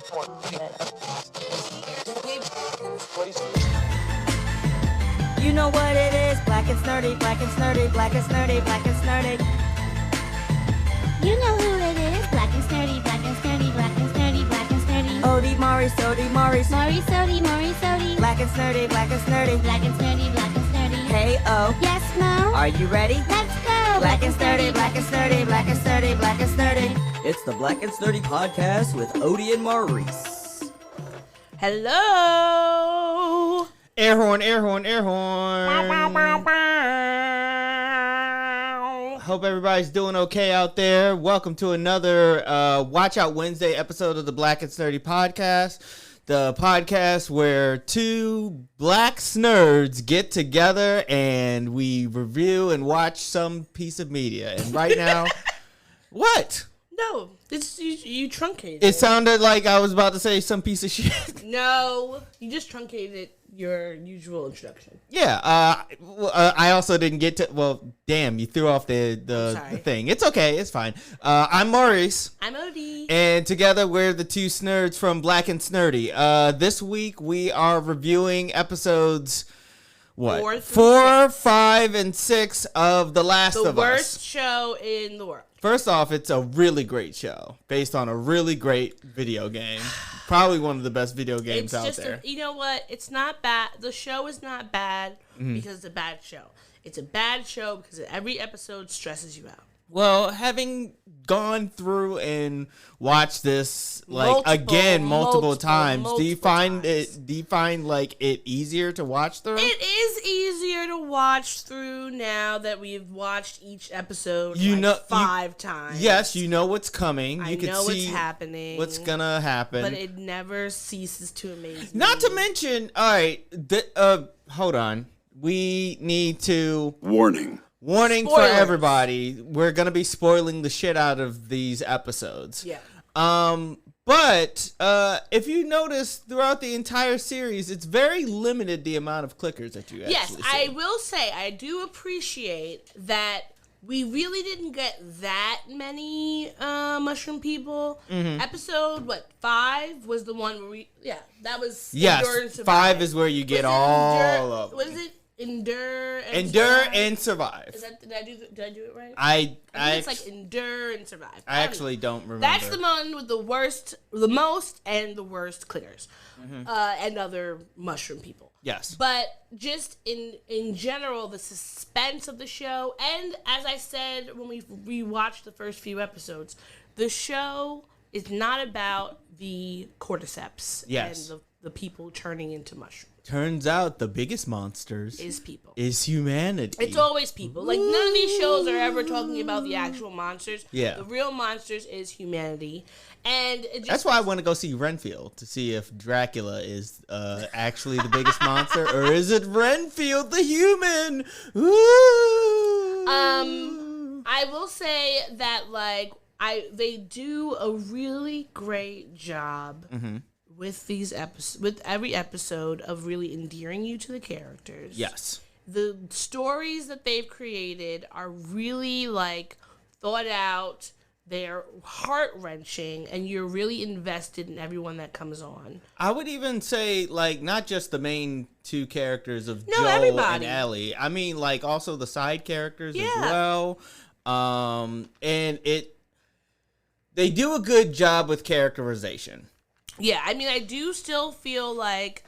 You know what it is, black and snurdy, black and snurdy, black and snurdy, black and snurdy. You know who it is, black and snurdy, black and snurdy, black and snurdy, black and snurdy. Ode, Maurice, Ode, Maurice. Maurice, Ode, Maurice, Ode. Black and snurdy, black and snurdy. Black and snurdy, black and snurdy. Hey, oh. Yes, Mo? Are you ready? Let's go! Black and snurdy, black and snurdy, black and snurdy, black and snurdy. It's the Black and Snurdy podcast with Ode and Maurice. Hello. Air horn, air horn, air horn. Hope everybody's doing okay out there. Welcome to another Watch Out Wednesday episode of the Black and Snurdy podcast. The podcast where two black nerds get together and we review and watch some piece of media. And right now, what? No, it's you truncated. It sounded like I was about to say some piece of shit. No, you just truncated your usual introduction. Yeah, I also didn't get to. Well, damn, you threw off the thing. It's okay, it's fine. I'm Maurice. I'm Odie. And together we're the two snurds from Black and Snurdy. This week we are reviewing episodes. What? 4, 5, and 6 of The Last of Us. The worst show in the world. First off, it's a really great show based on a really great video game. Probably one of the best video games out there. You know what? It's not bad. The show is not bad because it's a bad show. It's a bad show because every episode stresses you out. Well, having gone through and watched this multiple times, do you find it easier to watch through? It is easier to watch through now that we've watched each episode 5 times. Yes, you know what's coming. I know what's happening. What's gonna happen. But it never ceases to amaze me. Not to mention, all right, hold on. We need to Warning Spoilers. for everybody. We're going to be spoiling the shit out of these episodes. Yeah. But if you notice throughout the entire series, it's very limited the amount of clickers that you actually see. I will say I do appreciate that we really didn't get that many mushroom people. Mm-hmm. Episode 5 was the one where that was Endure and Survive. 5 is where you get all of them. Was it Endure and Survive? Did I do it right? I think it's like Endure and Survive. I actually don't remember. That's the one with the most and the worst clickers, and other mushroom people. Yes. But just in general, the suspense of the show, and as I said when we rewatched the first few episodes, the show is not about the cordyceps and the people turning into mushrooms. Turns out the biggest monsters is people. Is humanity. It's always people. Like, none of these shows are ever talking about the actual monsters. Yeah. The real monsters is humanity. And that's why I want to go see Renfield, to see if Dracula is actually the biggest monster, or is it Renfield the human? Ooh. I will say that they do a really great job with these with every episode of really endearing you to the characters. Yes. The stories that they've created are really thought out. They're heart-wrenching, and you're really invested in everyone that comes on. I would even say, not just the main two characters of Joel and Ellie. I mean, also the side characters as well. And they do a good job with characterization. Yeah, I mean, I do still feel like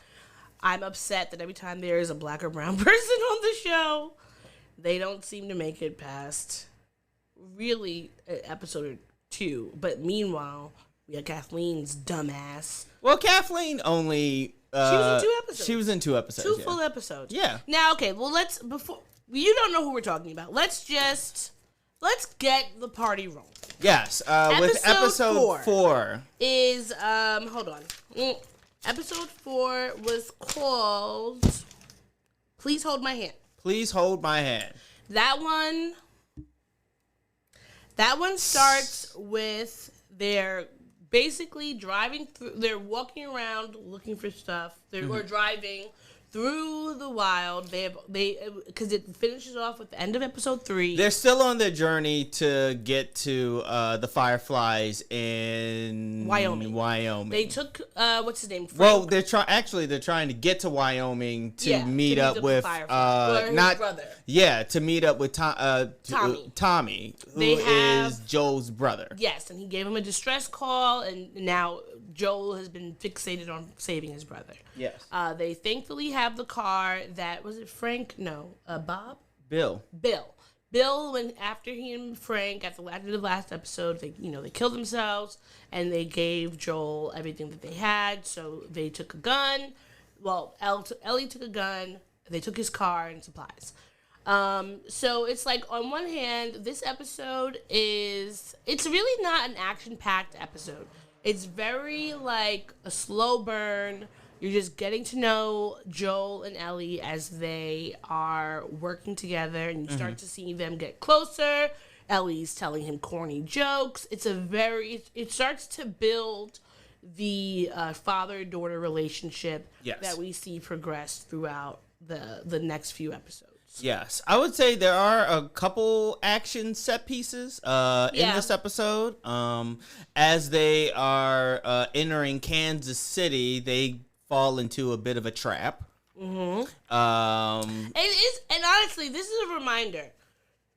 I'm upset that every time there is a black or brown person on the show, they don't seem to make it past really episode 2. But meanwhile, we have Kathleen's dumbass. Well, Kathleen only she was in 2 episodes. She was in 2 episodes. 2 full episodes. Yeah. Now, okay, well, before you don't know who we're talking about. Let's get the party rolling. Yes. With episode 4 is hold on. Episode 4 was called Please Hold My Hand. Please Hold My Hand. That one starts with they're basically driving through. They're walking around looking for stuff. They're driving through the wild. They because it finishes off with the end of episode 3. They're still on their journey to get to the Fireflies in Wyoming. They took what's his name? Frank. Well, they're trying to get to Wyoming to meet up with his brother. Yeah, to meet up with Tommy, who is Joel's brother. Yes, and he gave him a distress call, and now Joel has been fixated on saving his brother. Yes. They thankfully have the car that, was it Frank? No. Bob? Bill, when after he and Frank, after the last episode, they killed themselves, and they gave Joel everything that they had, so they took a gun. Well, Ellie took a gun, they took his car and supplies. So it's like, on one hand, this episode it's really not an action-packed episode. It's very like a slow burn. You're just getting to know Joel and Ellie as they are working together, and you start to see them get closer. Ellie's telling him corny jokes. It starts to build the father-daughter relationship that we see progress throughout the next few episodes. Yes, I would say there are a couple action set pieces in this episode. As they are entering Kansas City, they fall into a bit of a trap. And honestly, this is a reminder: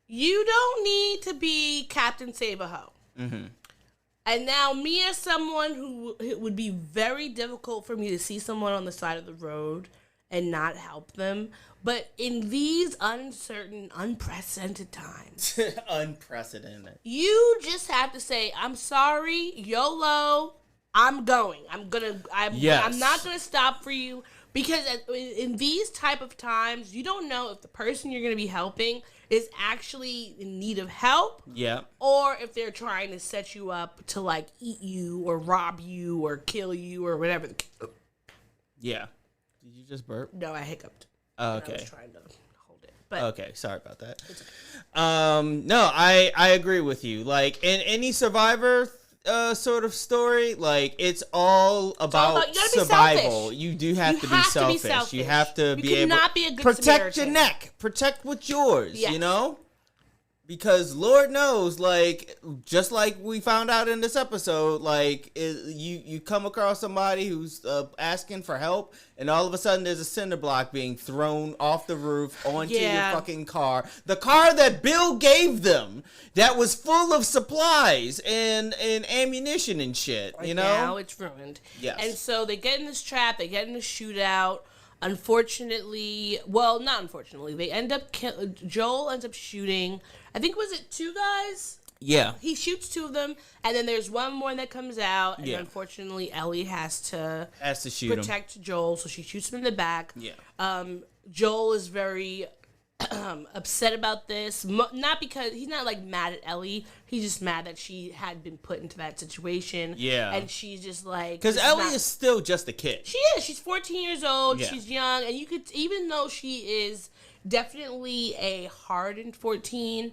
you don't need to be Captain Save-A-Ho. And now, me as someone who it would be very difficult for me to see someone on the side of the road and not help them. But in these uncertain, unprecedented times... Unprecedented. You just have to say, I'm sorry, YOLO, I'm going. I'm not going to stop for you. Because in these type of times, you don't know if the person you're going to be helping is actually in need of help. Yeah. Or if they're trying to set you up to, like, eat you or rob you or kill you or whatever. Yeah. Did you just burp? No, I hiccuped. Okay. I was trying to hold it. But okay, sorry about that. No, I agree with you. Like, in any Survivor sort of story, like, it's all about survival. You do have to be selfish. You have to be able to protect your neck. Protect what's yours, you know? Because Lord knows, like, just like we found out in this episode, like, you come across somebody who's asking for help, and all of a sudden there's a cinder block being thrown off the roof onto your fucking car. The car that Bill gave them that was full of supplies and ammunition and shit, you know? Now it's ruined. Yes. And so they get in this trap, they get in a shootout. Unfortunately, well, not unfortunately, they end up Joel ends up shooting, I think, was it 2 guys? Yeah. He shoots 2 of them, and then there's one more that comes out, and unfortunately Ellie has to shoot protect him. Joel, so she shoots him in the back. Yeah. Joel is very upset about this, not because he's not like mad at Ellie, he's just mad that she had been put into that situation. Yeah. And she's just like, because Ellie is still just a kid. She is. She's 14 years old. She's young, and you could, even though she is definitely a hardened 14,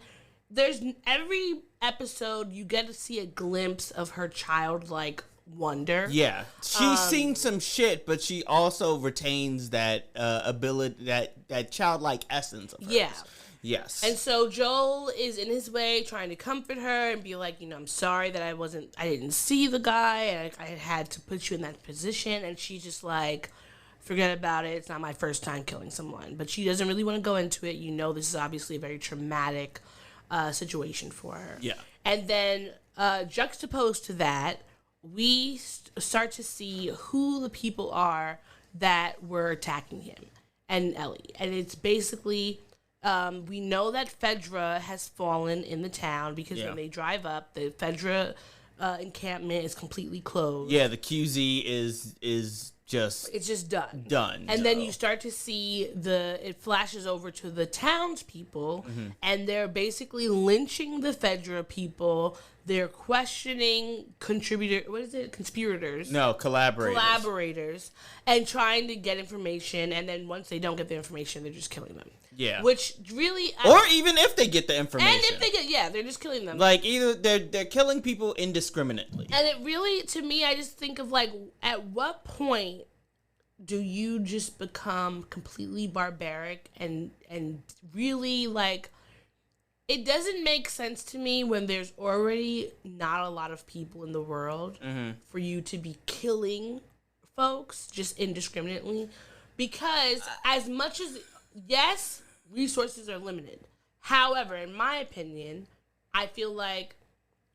there's every episode you get to see a glimpse of her childlike wonder. Yeah, she's seen some shit, but she also retains that ability, that childlike essence of hers. Yeah. Yes. And so Joel is in his way trying to comfort her and be like, I'm sorry that I didn't see the guy, and I had to put you in that position. And she's just like, forget about it. It's not my first time killing someone. But she doesn't really want to go into it. This is obviously a very traumatic situation for her. Yeah. And then juxtaposed to that, we start to see who the people are that were attacking him and Ellie. And it's basically, we know that Fedra has fallen in the town because when they drive up, the Fedra encampment is completely closed. Yeah, the QZ is just... It's just done. Done. And then you start to see it flashes over to the townspeople, and they're basically lynching the Fedra people. They're questioning conspirators? No, collaborators. Collaborators, and trying to get information, and then once they don't get the information, they're just killing them. Yeah. Which really... or even if they get the information. And if they get... they're just killing them. Like, either they're killing people indiscriminately. And it really, to me, I just think of, like, at what point do you just become completely barbaric and really like it doesn't make sense to me when there's already not a lot of people in the world for you to be killing folks just indiscriminately, because as much as yes, resources are limited. However, in my opinion, I feel like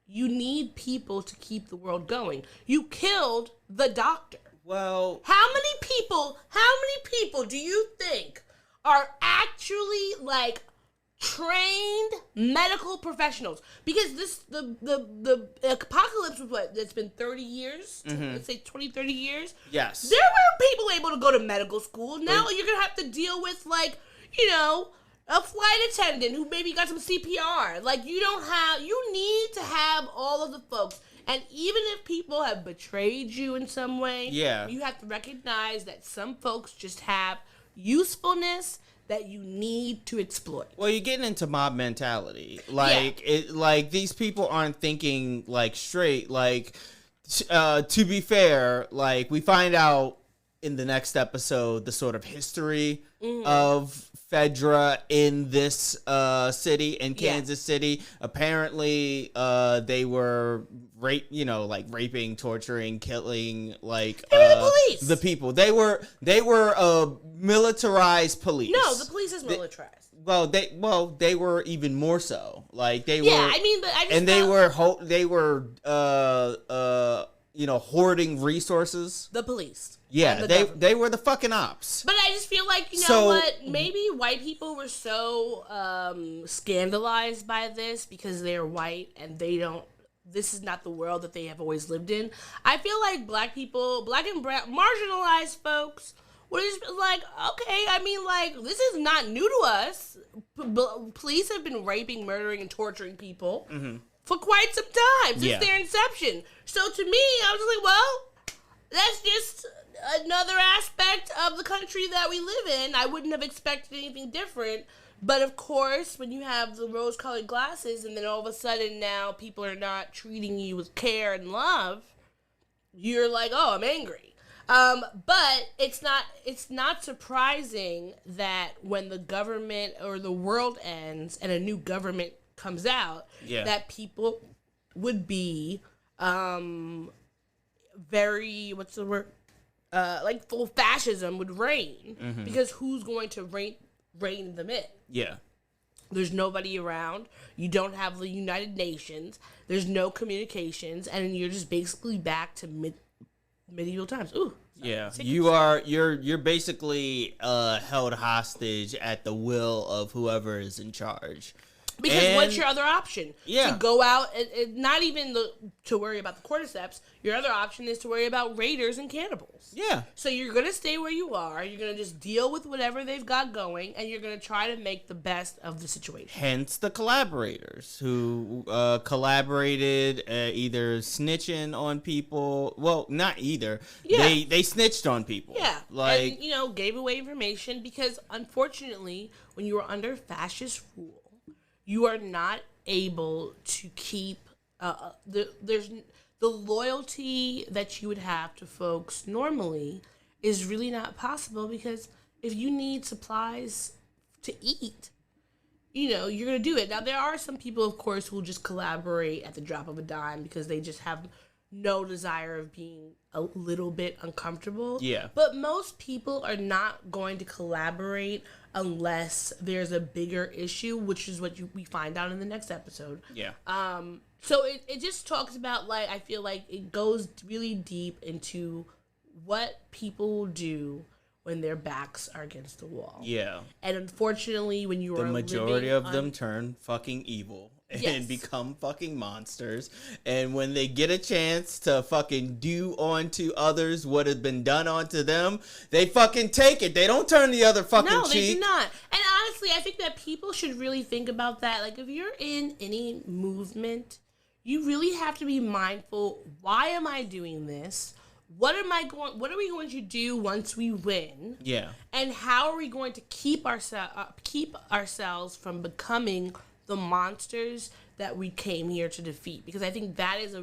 you need people to keep the world going. You killed the doctor. Well, How many people do you think are actually like trained medical professionals? Because the apocalypse was what? It's been 30 years? Let's say 20, 30 years? yes. There were people able to go to medical school. Now you're going to have to deal with like, you know, a flight attendant who maybe got some CPR. Like you need to have all of the folks. And even if people have betrayed you in some way, you have to recognize that some folks just have usefulness that you need to exploit. Well, you're getting into mob mentality. Like these people aren't thinking like straight. Like to be fair, like we find out in the next episode the sort of history of Fedra in this city, in Kansas City. Apparently, they were raping, torturing, killing, like the police. The people. They were militarized police. No, the police is militarized. They were even more so. Like they were. Yeah, I mean, but I just they were hoarding resources. The police. Yeah, they were the fucking ops. But I just feel like, you know what, maybe white people were so scandalized by this because they're white and this is not the world that they have always lived in. I feel like black and brown, marginalized folks were just like, okay, I mean, like, this is not new to us. Police have been raping, murdering, and torturing people for quite some time, since their inception. So to me, I was just like, well, that's just another aspect of the country that we live in. I wouldn't have expected anything different. But of course, when you have the rose-colored glasses and then all of a sudden now people are not treating you with care and love, you're like, oh, I'm angry. But it's not surprising that when the government or the world ends and a new government comes out, that people would be very, what's the word? Like full fascism would reign, because who's going to rein them in? Yeah. There's nobody around. You don't have the United Nations. There's no communications, and you're just basically back to medieval times. Ooh. Yeah, you're basically held hostage at the will of whoever is in charge. Because what's your other option? Yeah. To go out and not even to worry about the cordyceps. Your other option is to worry about raiders and cannibals. Yeah. So you're going to stay where you are. You're going to just deal with whatever they've got going, and you're going to try to make the best of the situation. Hence the collaborators who collaborated either snitching on people. Well, not either. Yeah. They snitched on people. Yeah. Like, and, gave away information because, unfortunately, when you are under fascist rule, you are not able to keep there's the loyalty that you would have to folks normally is really not possible, because if you need supplies to eat, you're going to do it. Now, there are some people, of course, who will just collaborate at the drop of a dime because they just have no desire of being a little bit uncomfortable. Yeah. But most people are not going to collaborate unless there's a bigger issue, which is what we find out in the next episode. Yeah. So it just talks about, like, I feel like it goes really deep into what people will do when their backs are against the wall. Yeah. And unfortunately, when you are the majority of them turn fucking evil and become fucking monsters. And when they get a chance to fucking do onto others what has been done onto them, they fucking take it. They don't turn the other fucking cheek. No, they do not. And honestly, I think that people should really think about that. Like, if you're in any movement, you really have to be mindful. Why am I doing this? What are we going to do once we win? Yeah. And how are we going to keep ourselves from becoming the monsters that we came here to defeat? Because I think that is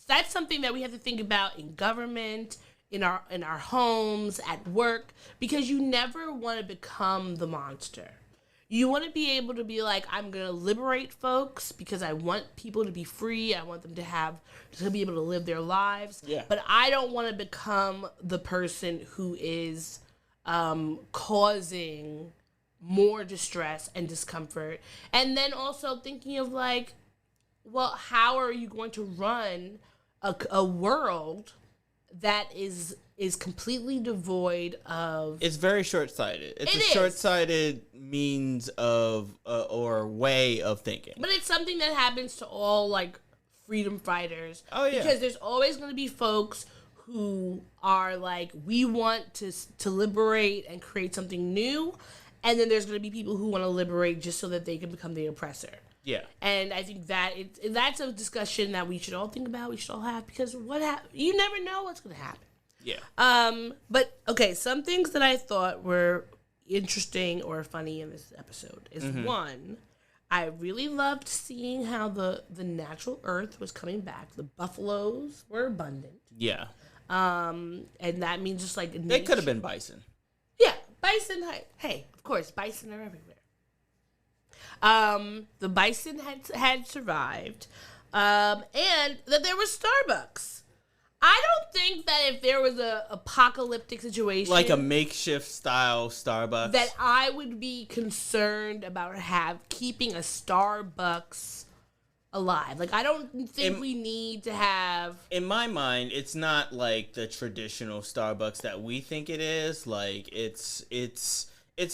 that's something that we have to think about in government, in our homes, at work, because you never want to become the monster. You want to be able to be like, I'm going to liberate folks because I want people to be free. I want them to be able to live their lives. Yeah. But I don't want to become the person who is causing more distress and discomfort. And then also thinking of like, well, how are you going to run a world that is completely devoid of... It's very short-sighted. It's a short-sighted means of or way of thinking. But it's something that happens to all, like, freedom fighters. Oh, yeah. Because there's always going to be folks who are like, we want to liberate and create something new. And then there's going to be people who want to liberate just so that they can become the oppressor. Yeah. And I think that that's a discussion that we should all think about, we should all have, because you never know what's going to happen. Yeah. But okay, some things that I thought were interesting or funny in this episode is one, I really loved seeing how the natural earth was coming back. The buffaloes were abundant. Yeah. And that means just like They could have been bison. Yeah, bison. Hey, of course, bison are everywhere. The bison had survived, and that there was Starbucks. I don't think that if there was a apocalyptic situation, like a makeshift style Starbucks, that I would be concerned about keeping a Starbucks alive. Like, I don't think we need to have... In my mind, it's not like the traditional Starbucks that we think it is. Like, it's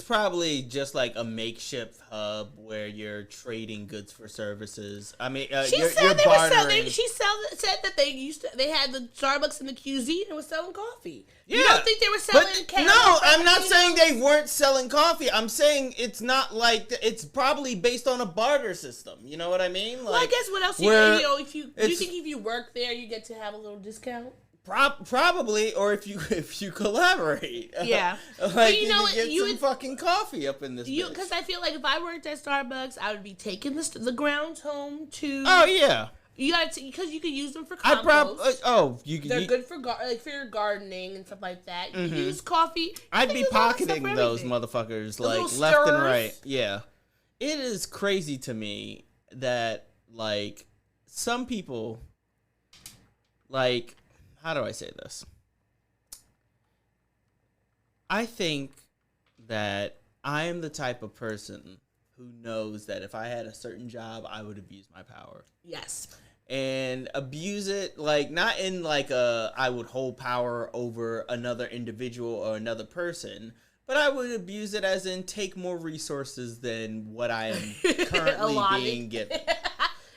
probably just like a makeshift hub where you're trading goods for services. I mean, you're bartering. She said that they had the Starbucks in the QZ and was selling coffee. Yeah. You don't think they were selling No, I'm not saying they weren't selling coffee. I'm saying it's not like, it's probably based on a barter system. You know what I mean? Like, well, I guess what else do you think if you work there, you get to have a little discount? Probably, or if you collaborate, yeah. Like you get some fucking coffee up in this. Because I feel like if I worked at Starbucks, I would be taking the grounds home to. Oh yeah. You got to, because you could use them for compost. They're good for for your gardening and stuff like that. You can use coffee. I'd be pocketing those motherfuckers like left and right. Yeah, it is crazy to me that like some people like. How do I say this? I think that I am the type of person who knows that if I had a certain job, I would abuse my power. Yes. And abuse it, like, not in like I would hold power over another individual or another person, but I would abuse it as in take more resources than what I am currently being given.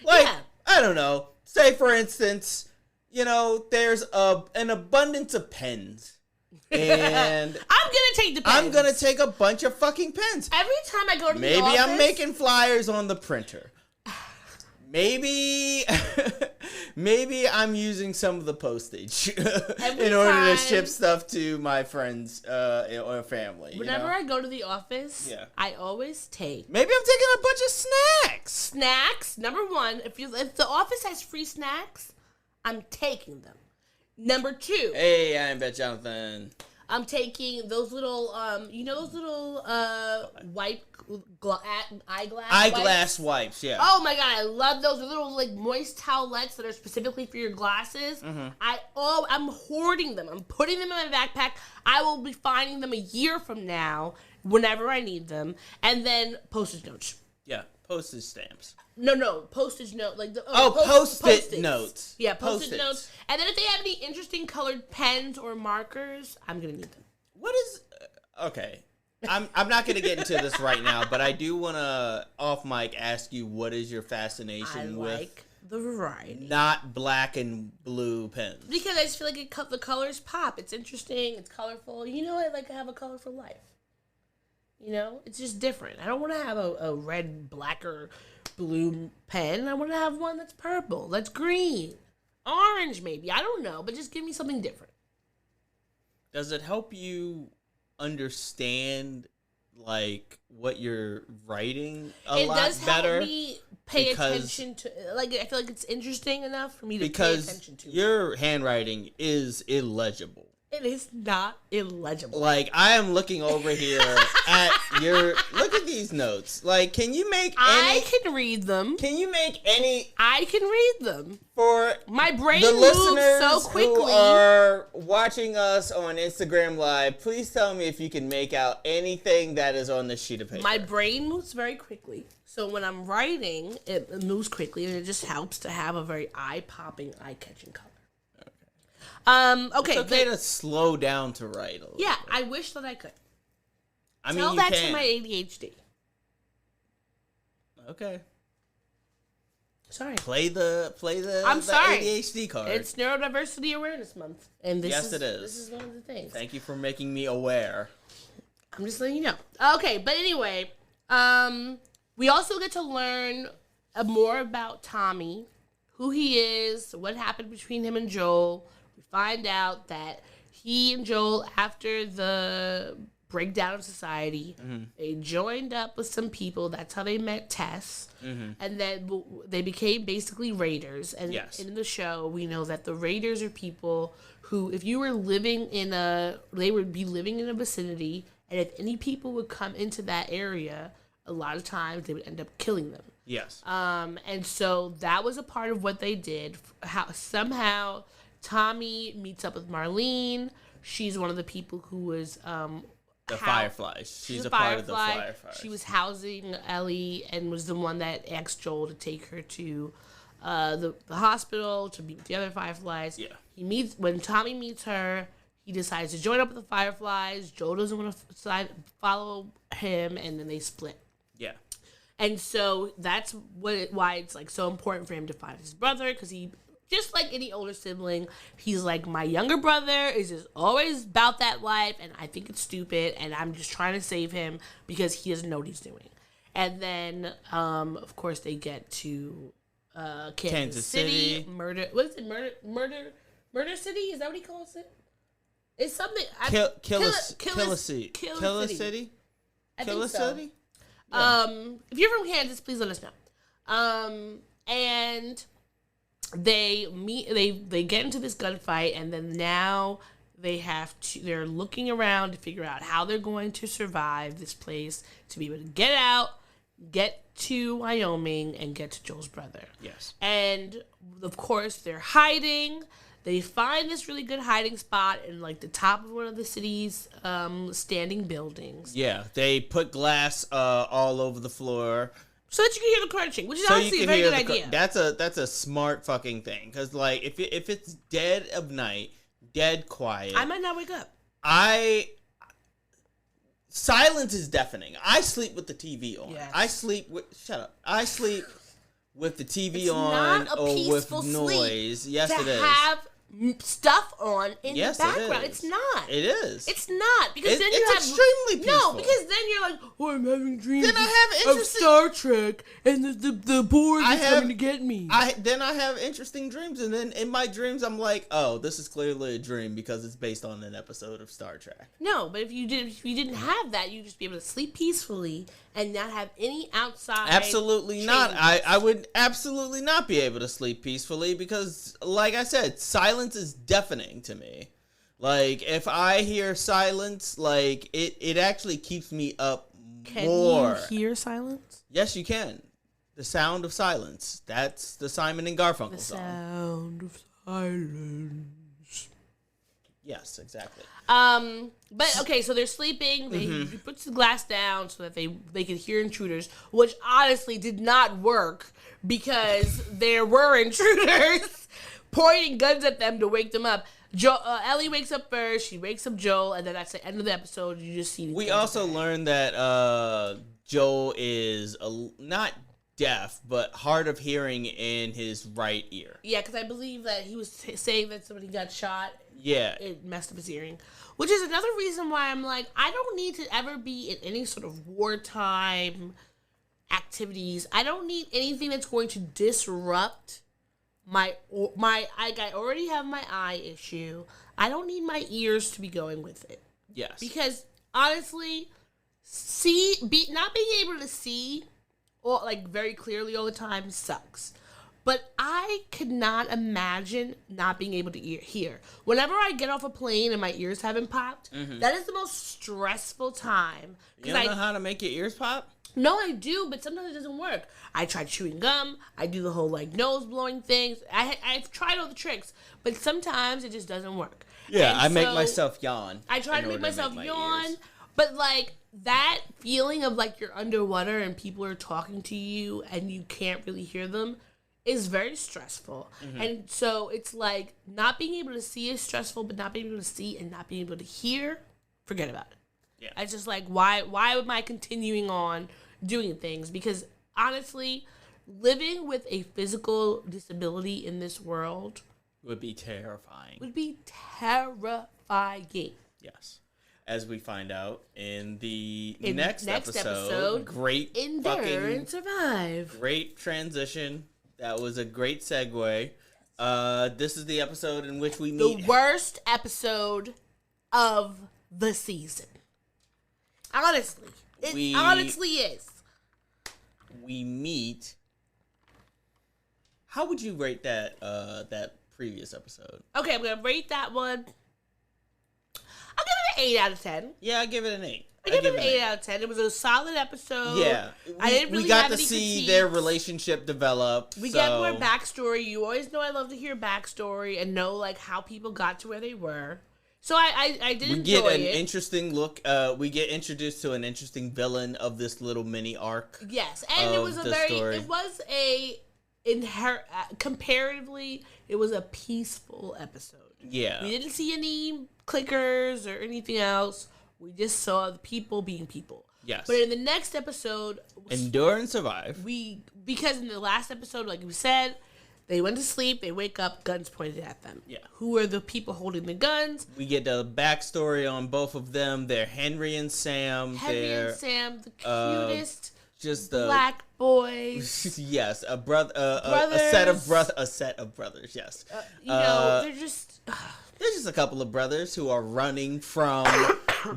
Like, yeah. I don't know. Say, for instance... You know, there's an abundance of pens. And I'm gonna take a bunch of fucking pens. Every time I go to the office. Maybe I'm making flyers on the printer. Maybe I'm using some of the postage in order to ship stuff to my friends or family. Whenever I go to the office, I always take. Maybe I'm taking a bunch of snacks. Snacks, number one. If the office has free snacks, I'm taking them. Number two. Hey, I bet Jonathan. I'm taking those little, eyeglass wipes, yeah. Oh my god, I love those. The little like moist towelettes that are specifically for your glasses. Mm-hmm. I'm hoarding them. I'm putting them in my backpack. I will be finding them a year from now whenever I need them. And then postage notes. Yeah, postage stamps. No, postage note. Like post-it notes. Yeah, post-it notes. And then if they have any interesting colored pens or markers, I'm going to need them. What is... okay. I'm not going to get into this right now, but I do want to, off mic, ask you what is your fascination with... like the variety. Not black and blue pens. Because I just feel like the colors pop. It's interesting. It's colorful. You know, I like to have a colorful life. You know? It's just different. I don't want to have a red, black, or blue pen. I want to have one that's purple, that's green, orange maybe. I don't know, but just give me something different. Does it help you understand like what you're writing a lot better? It does help me pay attention to, like, I feel like it's interesting enough for me to pay attention to. Your handwriting is illegible. It is not illegible. Like, I am looking over here at your... Look at these notes. Like, can you make any... I can read them. Can you make any... I can read them. For my brain the moves listeners so quickly. who are watching us on Instagram Live, please tell me if you can make out anything that is on this sheet of paper. My brain moves very quickly. So when I'm writing, it moves quickly, and it just helps to have a very eye-popping, eye-catching color. Okay. It's okay to slow down to write a little bit. I wish that I could. I mean, Tell you that can. to my ADHD. Okay. Sorry. Play the I'm sorry. ADHD card. It's Neurodiversity Awareness Month, and Yes, it is. This is one of the things. Thank you for making me aware. I'm just letting you know. Okay, but anyway, we also get to learn more about Tommy, who he is, what happened between him and Joel. We find out that he and Joel, after the breakdown of society, they joined up with some people. That's how they met Tess. And then they became basically raiders. And in the show, we know that the raiders are people who, if you were living they would be living in a vicinity, and if any people would come into that area, a lot of times they would end up killing them. Yes. And so that was a part of what they did. Somehow Tommy meets up with Marlene. She's one of the people who was the Fireflies. She's a part of the Fireflies. She was housing Ellie and was the one that asked Joel to take her to the hospital to meet with the other Fireflies. Yeah. When Tommy meets her, he decides to join up with the Fireflies. Joel doesn't want to follow him, and then they split. Yeah. And so that's why it's like so important for him to find his brother, because he, just like any older sibling, he's like, my younger brother is just always about that life, and I think it's stupid, and I'm just trying to save him because he doesn't know what he's doing. And then, of course, they get to Kansas City. Murder. What is it? Murder City? Is that what he calls it? It's something. Killer City. Killer City. I think so. Yeah. If you're from Kansas, please let us know. And they get into this gunfight, and then now they're looking around to figure out how they're going to survive this place to be able to get out, get to Wyoming, and get to Joel's brother. Yes. And of course they're hiding. They find this really good hiding spot in like the top of one of the city's standing buildings. Yeah, they put glass all over the floor so that you can hear the crunching, which is honestly a very good idea. That's a smart fucking thing, because like if it's dead of night, dead quiet, I might not wake up. Silence is deafening. I sleep with the TV on. Yes. I sleep with the TV on or with noise. Yes, it is. Have stuff on in the background. It's not. It is. It's not, because then it's extremely peaceful. No, because then you're like, oh, I'm having dreams. Then I have of Star Trek, and the board is coming to get me. Then I have interesting dreams, and then in my dreams I'm like, oh, this is clearly a dream because it's based on an episode of Star Trek. No, but if you didn't have that, you'd just be able to sleep peacefully and not have any outside. Absolutely changes. Not. I would absolutely not be able to sleep peacefully because, like I said, silence is deafening to me. Like, if I hear silence, like, it actually keeps me up more. Can you hear silence? Yes, you can. The sound of silence. That's the Simon and Garfunkel song. The sound of silence. Yes, exactly. But okay, so they're sleeping. He puts the glass down so that they could hear intruders, which honestly did not work because there were intruders pointing guns at them to wake them up. Ellie wakes up first. She wakes up Joel, and then that's the end of the episode. You just see. We also learned that Joel is not deaf, but hard of hearing in his right ear. Yeah, because I believe that he was saying that somebody got shot. Yeah. It messed up his hearing. Which is another reason why I'm like, I don't need to ever be in any sort of wartime activities. I don't need anything that's going to disrupt my I already have my eye issue. I don't need my ears to be going with it. Yes. Because honestly, not being able to see or like very clearly all the time sucks. But I could not imagine not being able to hear. Whenever I get off a plane and my ears haven't popped, that is the most stressful time. You don't know how to make your ears pop? No, I do, but sometimes it doesn't work. I tried chewing gum. I do the whole, like, nose blowing things. I've tried all the tricks, but sometimes it just doesn't work. Yeah, And I make so myself yawn. I try to make myself my yawn, ears. but, like, that feeling of, like, you're underwater and people are talking to you and you can't really hear them is very stressful. And so it's, like, not being able to see is stressful, but not being able to see and not being able to hear, forget about it. Yeah. It's just like, why am I continuing on doing things? Because honestly, living with a physical disability in this world Would be terrifying. would be terrifying. Yes. As we find out in the next episode. episode, Great Endure fucking and survive. great transition. That was a great segue. This is the episode in which we The meet worst episode of the season. Honestly. It honestly is. we meet. How would you rate that that previous episode? Okay, I'm gonna rate that one. I'll give it an 8 out of 10. Yeah, I give it an 8. I give it an 8 out of 10. It was a solid episode. Yeah, I didn't really we got have to any see critiques. their relationship develop. We get more backstory. You always know I love to hear backstory and know, like, how people got to where they were. So I did We enjoy get an it. interesting look. We get introduced to an interesting villain of this little mini arc. Yes, and it of was a the very, story. it was a, comparatively, it was a peaceful episode. Yeah. We didn't see any clickers or anything else. We just saw the people being people. Yes. But in the next episode, Endure and survive. because in the last episode, like we said, they went to sleep, they wake up, guns pointed at them. Yeah. Who are the people holding the guns? We get the backstory on both of them. They're Henry and Sam. Henry and Sam, the cutest Just the black boys. yes, a brother, a set of brothers. Yes, They're just there's just a couple of brothers who are running from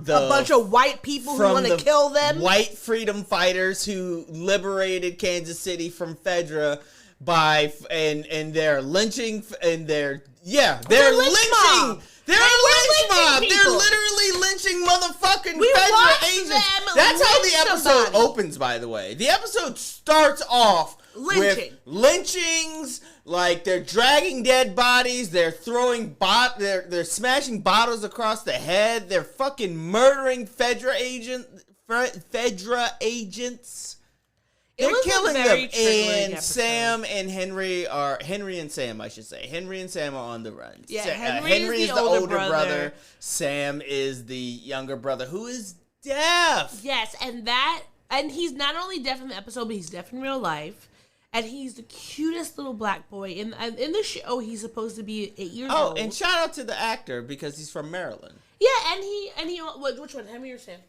the a bunch of white people who from want to the kill them. white freedom fighters who liberated Kansas City from Fedra and they're lynching and they're lynch lynching. mob. They're a lynch lynching mob. They're people. literally lynching motherfucking We Fedra watched agents. them That's how the lynch episode somebody. opens, by the way. The episode starts off Lynching. with lynchings, like they're dragging dead bodies, they're throwing they're smashing bottles across the head, they're fucking murdering Fedra agents. They're was a killing very them, triggering and episode. Sam and Henry and Sam, I should say. Henry and Sam are on the run. Yeah, Henry is is the the older older brother. Sam is the younger brother who is deaf. Yes, and he's not only deaf in the episode, but he's deaf in real life. And he's the cutest little black boy. In the show, he's supposed to be 8 years old. Oh, and shout out to the actor because he's from Maryland. Yeah, and he which one, Henry or Sam?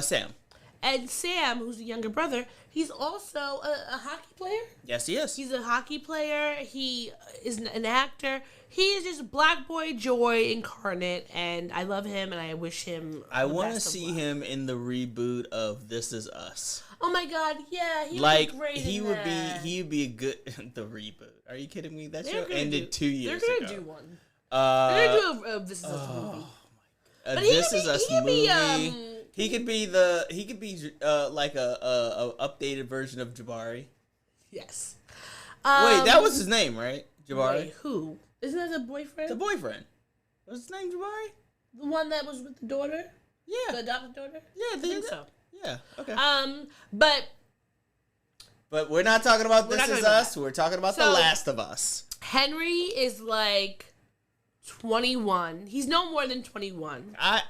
Sam. And Sam, who's the younger brother, he's also a hockey player. Yes, he is. He's a hockey player. He is an actor. He is just black boy joy incarnate, and I love him, and I wish him. I want to see him in the reboot of This Is Us. Oh my God! Yeah, he Like would be great. he in would that. be a good the reboot. Are you kidding me? That They're show gonna ended 2 years ago. They're gonna do one. They're gonna do a This Is Us movie. But he This could Is be- Us he could be, movie. He could be like a updated version of Jabari. Yes. Wait, that was his name, right? Jabari, Wait, who? Isn't that the boyfriend? the boyfriend. Was his name Jabari? The one that was with the daughter, the Yeah, adopted daughter. yeah, I think so. Yeah, okay. But But we're not talking about We're This not Is talking about Us. We're talking about The So- Last of Us. Henry is like 21. He's no more than 21. I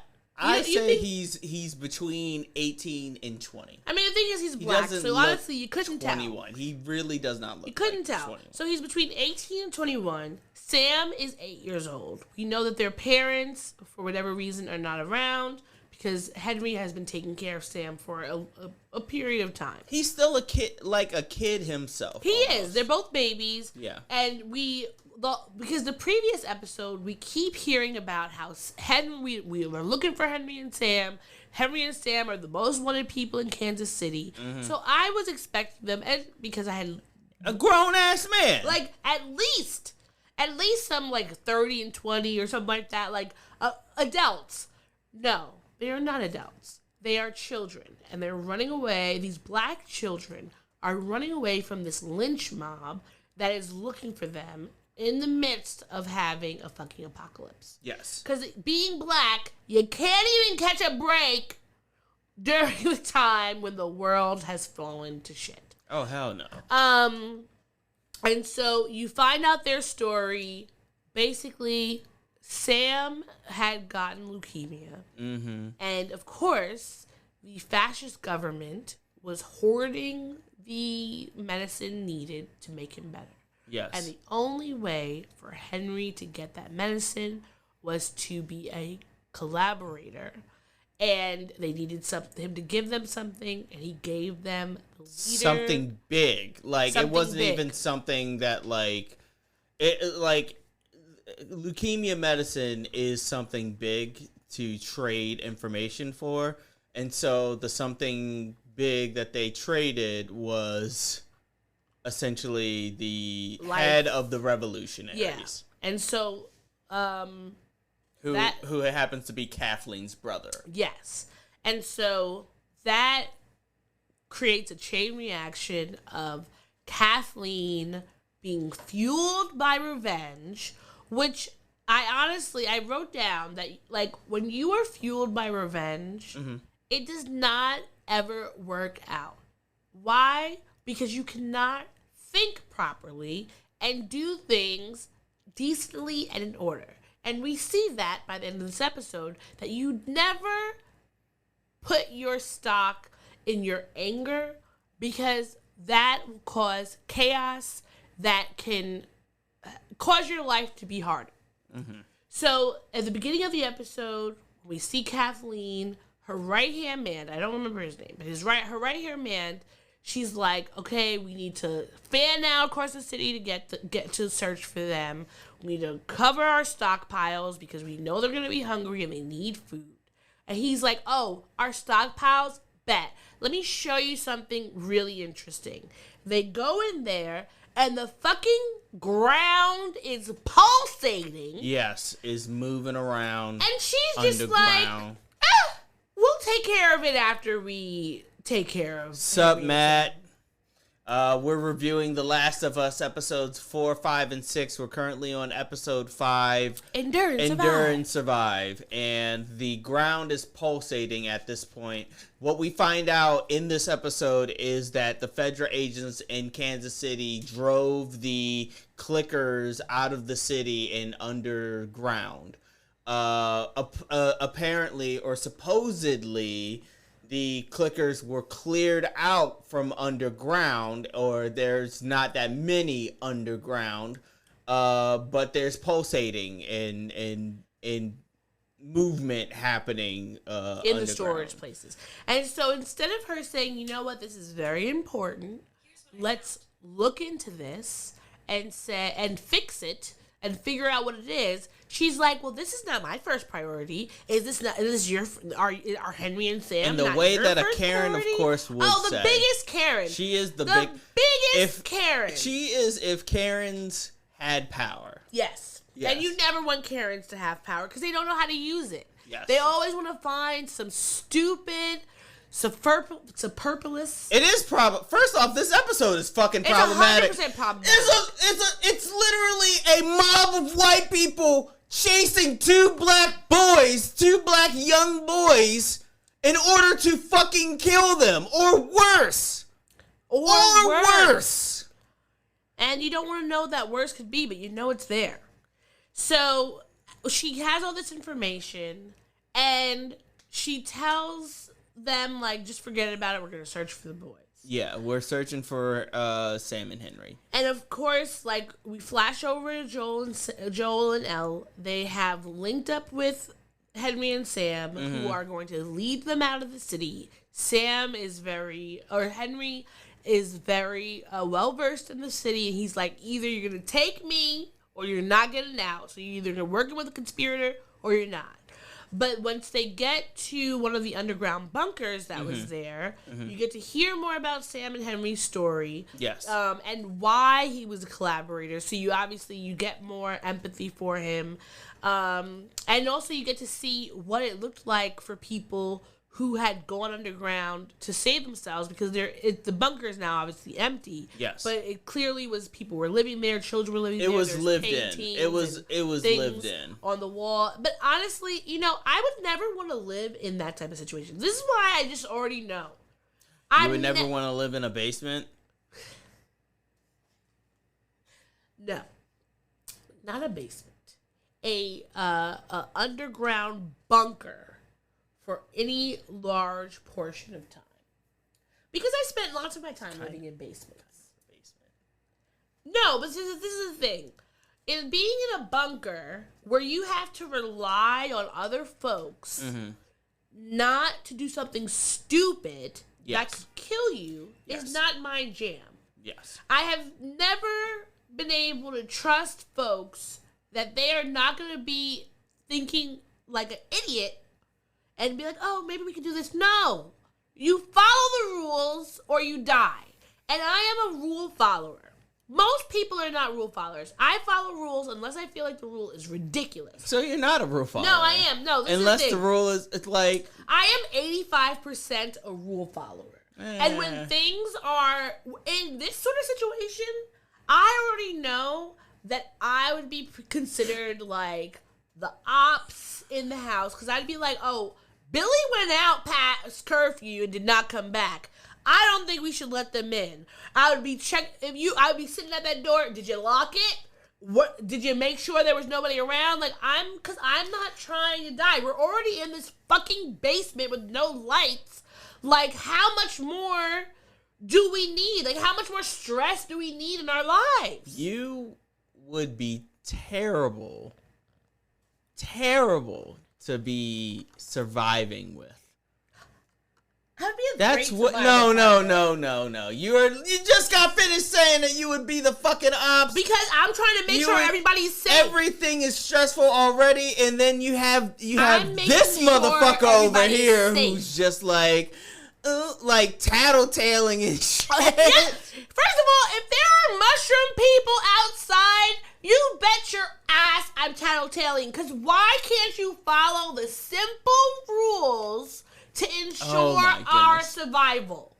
You say think- he's between 18 and 20. I mean, the thing is, he's He black, doesn't so look honestly, you couldn't tell. 21. He really does not look. You couldn't like tell. 21. So he's between 18 and 21. Sam is 8 years old. We know that their parents, for whatever reason, are not around because Henry has been taking care of Sam for a period of time. He's still a kid himself. He almost. is. They're both babies. Yeah. And because the previous episode, we keep hearing about how Henry, we were looking for Henry and Sam. Henry and Sam are the most wanted people in Kansas City. Mm-hmm. So I was expecting them, and because I had A grown-ass man. Like, at least some, like, 30 and 20 or something like that. Like, adults. No, they are not adults. They are children. And they're running away. These black children are running away from this lynch mob that is looking for them in the midst of having a fucking apocalypse. Yes. Because being black, you can't even catch a break during the time when the world has fallen to shit. Oh, hell no. And so you find out their story. Basically, Sam had gotten leukemia. Mm-hmm. And, of course, the fascist government was hoarding the medicine needed to make him better. Yes. And the only way for Henry to get that medicine was to be a collaborator. And they needed him to give them something, and he gave them the leader. Something big. Like, something it wasn't big. even something that, like, leukemia medicine is something big to trade information for. And so the something big that they traded was essentially the head of the revolutionaries. Yeah. And so, who happens to be Kathleen's brother. yes. And so that creates a chain reaction of Kathleen being fueled by revenge, which I wrote down that, like, when you are fueled by revenge, it does not ever work out. Why? Because you cannot think properly and do things decently and in order. And we see that by the end of this episode, that you never put your stock in your anger, because that will cause chaos that can cause your life to be harder. Mm-hmm. So at the beginning of the episode, we see Kathleen, her right-hand man, I don't remember his name, but her right-hand man, she's like, okay, we need to fan out across the city to get to search for them. We need to cover our stockpiles because we know they're going to be hungry and they need food. And he's like, oh, our stockpiles? Bet. Let me show you something really interesting. They go in there and the fucking ground is pulsating. Yes, is moving around. And she's just like, we'll take care of it after we take care of Sup, Matt? We're reviewing The Last of Us episodes 4, 5, and 6. We're currently on episode 5. Endure and survive. And the ground is pulsating at this point. What we find out in this episode is that the Fedra agents in Kansas City drove the clickers out of the city and underground. Apparently, or supposedly, the clickers were cleared out from underground, or there's not that many underground, but there's pulsating and movement happening in the storage places. And so instead of her saying, you know what, this is very important, let's look into this and fix it and figure out what it is, she's like, well, this is not my first priority. Is this your, are Henry and Sam and the not way your that a first Karen, priority? of course, would the say. biggest Karen. She is the biggest Karen. She is if Karens had power. Yes. And you never want Karens to have power because they don't know how to use it. Yes. They always want to find some stupid, superfluous. It is First off, this episode is fucking problematic. It's 100% problematic. It's literally a mob of white people chasing two black young boys, in order to fucking kill them, or worse. Or worse. And you don't want to know what that worse could be, but you know it's there. So she has all this information, and she tells them, like, just forget about it. We're going to search for the boys. Yeah, we're searching for Sam and Henry. And, of course, like, we flash over to Joel and Elle. They have linked up with Henry and Sam, who are going to lead them out of the city. Henry is very well-versed in the city, and he's like, either you're going to take me or you're not getting out. So you're either working with a conspirator or you're not. But once they get to one of the underground bunkers that was there, you get to hear more about Sam and Henry's story. Yes. And why he was a collaborator. So you get more empathy for him. And also you get to see what it looked like for people who had gone underground to save themselves, because the bunker is now obviously empty. Yes. But it clearly was people were living there, children were living there. It was There's lived in. paintings It was things lived in. on the wall. But honestly, I would never want to live in that type of situation. This is why I just already know. You would never want to live in a basement? No. Not a basement. A underground bunker for any large portion of time. Because I spent lots of my time living in basements. No, but this is the thing. In being in a bunker where you have to rely on other folks not to do something stupid that could kill you is not my jam. Yes. I have never been able to trust folks that they are not going to be thinking like an idiot and be like, oh, maybe we can do this. No. You follow the rules or you die. And I am a rule follower. Most people are not rule followers. I follow rules unless I feel like the rule is ridiculous. So you're not a rule follower? No, I am. No, this unless is the rule is, it's like... I am 85% a rule follower. And when things are in this sort of situation, I already know that I would be considered like the ops in the house. Because I'd be like, oh, Billy went out past curfew and did not come back. I don't think we should let them in. I would be I would be sitting at that door. Did you lock it? What did you make sure there was nobody around? Because I'm not trying to die. We're already in this fucking basement with no lights. Like, how much more do we need? Like, how much more stress do we need in our lives? You would be terrible to be surviving with. That'd be a That's great what. survival No. You just got finished saying that you would be the fucking ops because I'm trying to make sure everybody's safe. Everything is stressful already, and then you have this sure motherfucker over here safe. who's just like tattletaling and shit. Yes. First of all, if there are mushroom people outside, you bet your ass I'm tattletaling. Because why can't you follow the simple rules to ensure our survival?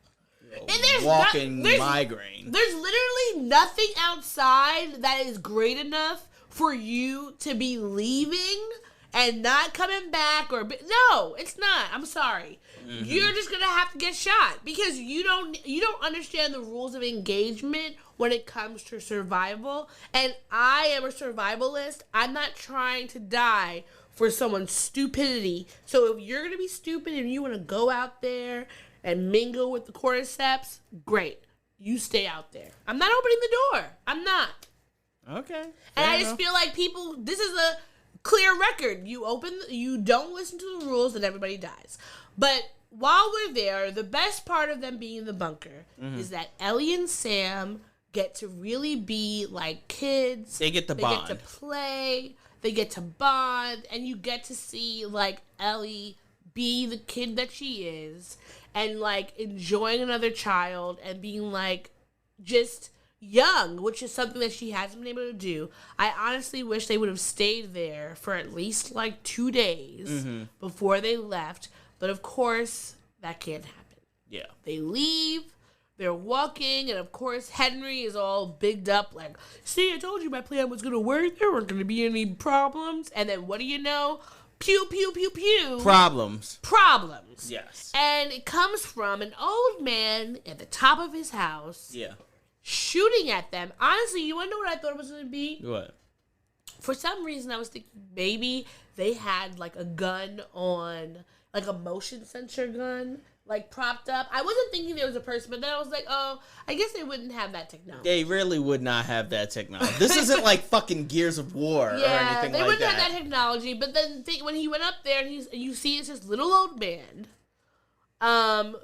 And there's walking migraine. There's literally nothing outside that is great enough for you to be leaving and not coming back no, it's not. I'm sorry. Mm-hmm. You're just gonna have to get shot because you don't understand the rules of engagement when it comes to survival. And I am a survivalist. I'm not trying to die for someone's stupidity. So if you're gonna be stupid and you wanna go out there and mingle with the cordyceps, great. You stay out there. I'm not opening the door. I'm not. Okay. And I just feel like this is a clear record. You don't listen to the rules and everybody dies. But while we're there, the best part of them being in the bunker is that Ellie and Sam get to really be like kids. They get to bond. They get to play. They get to bond. And you get to see like Ellie be the kid that she is and like enjoying another child and being like just young, which is something that she hasn't been able to do. I honestly wish they would have stayed there for at least like 2 days before they left. But of course, that can't happen. Yeah. They leave, they're walking, and of course, Henry is all bigged up like, see, I told you my plan was going to work. There weren't going to be any problems. And then what do you know? Pew, pew, pew, pew. Problems. Yes. And it comes from an old man at the top of his house. Yeah. Shooting at them. Honestly, you want to know what I thought it was going to be? What? For some reason, I was thinking maybe they had like a gun on, like a motion sensor gun, like propped up. I wasn't thinking there was a person, but then I was like, oh, I guess they wouldn't have that technology. They really would not have that technology. This isn't like fucking Gears of War or anything like that. They wouldn't have that technology. But then when he went up there, and you see it's this little old man,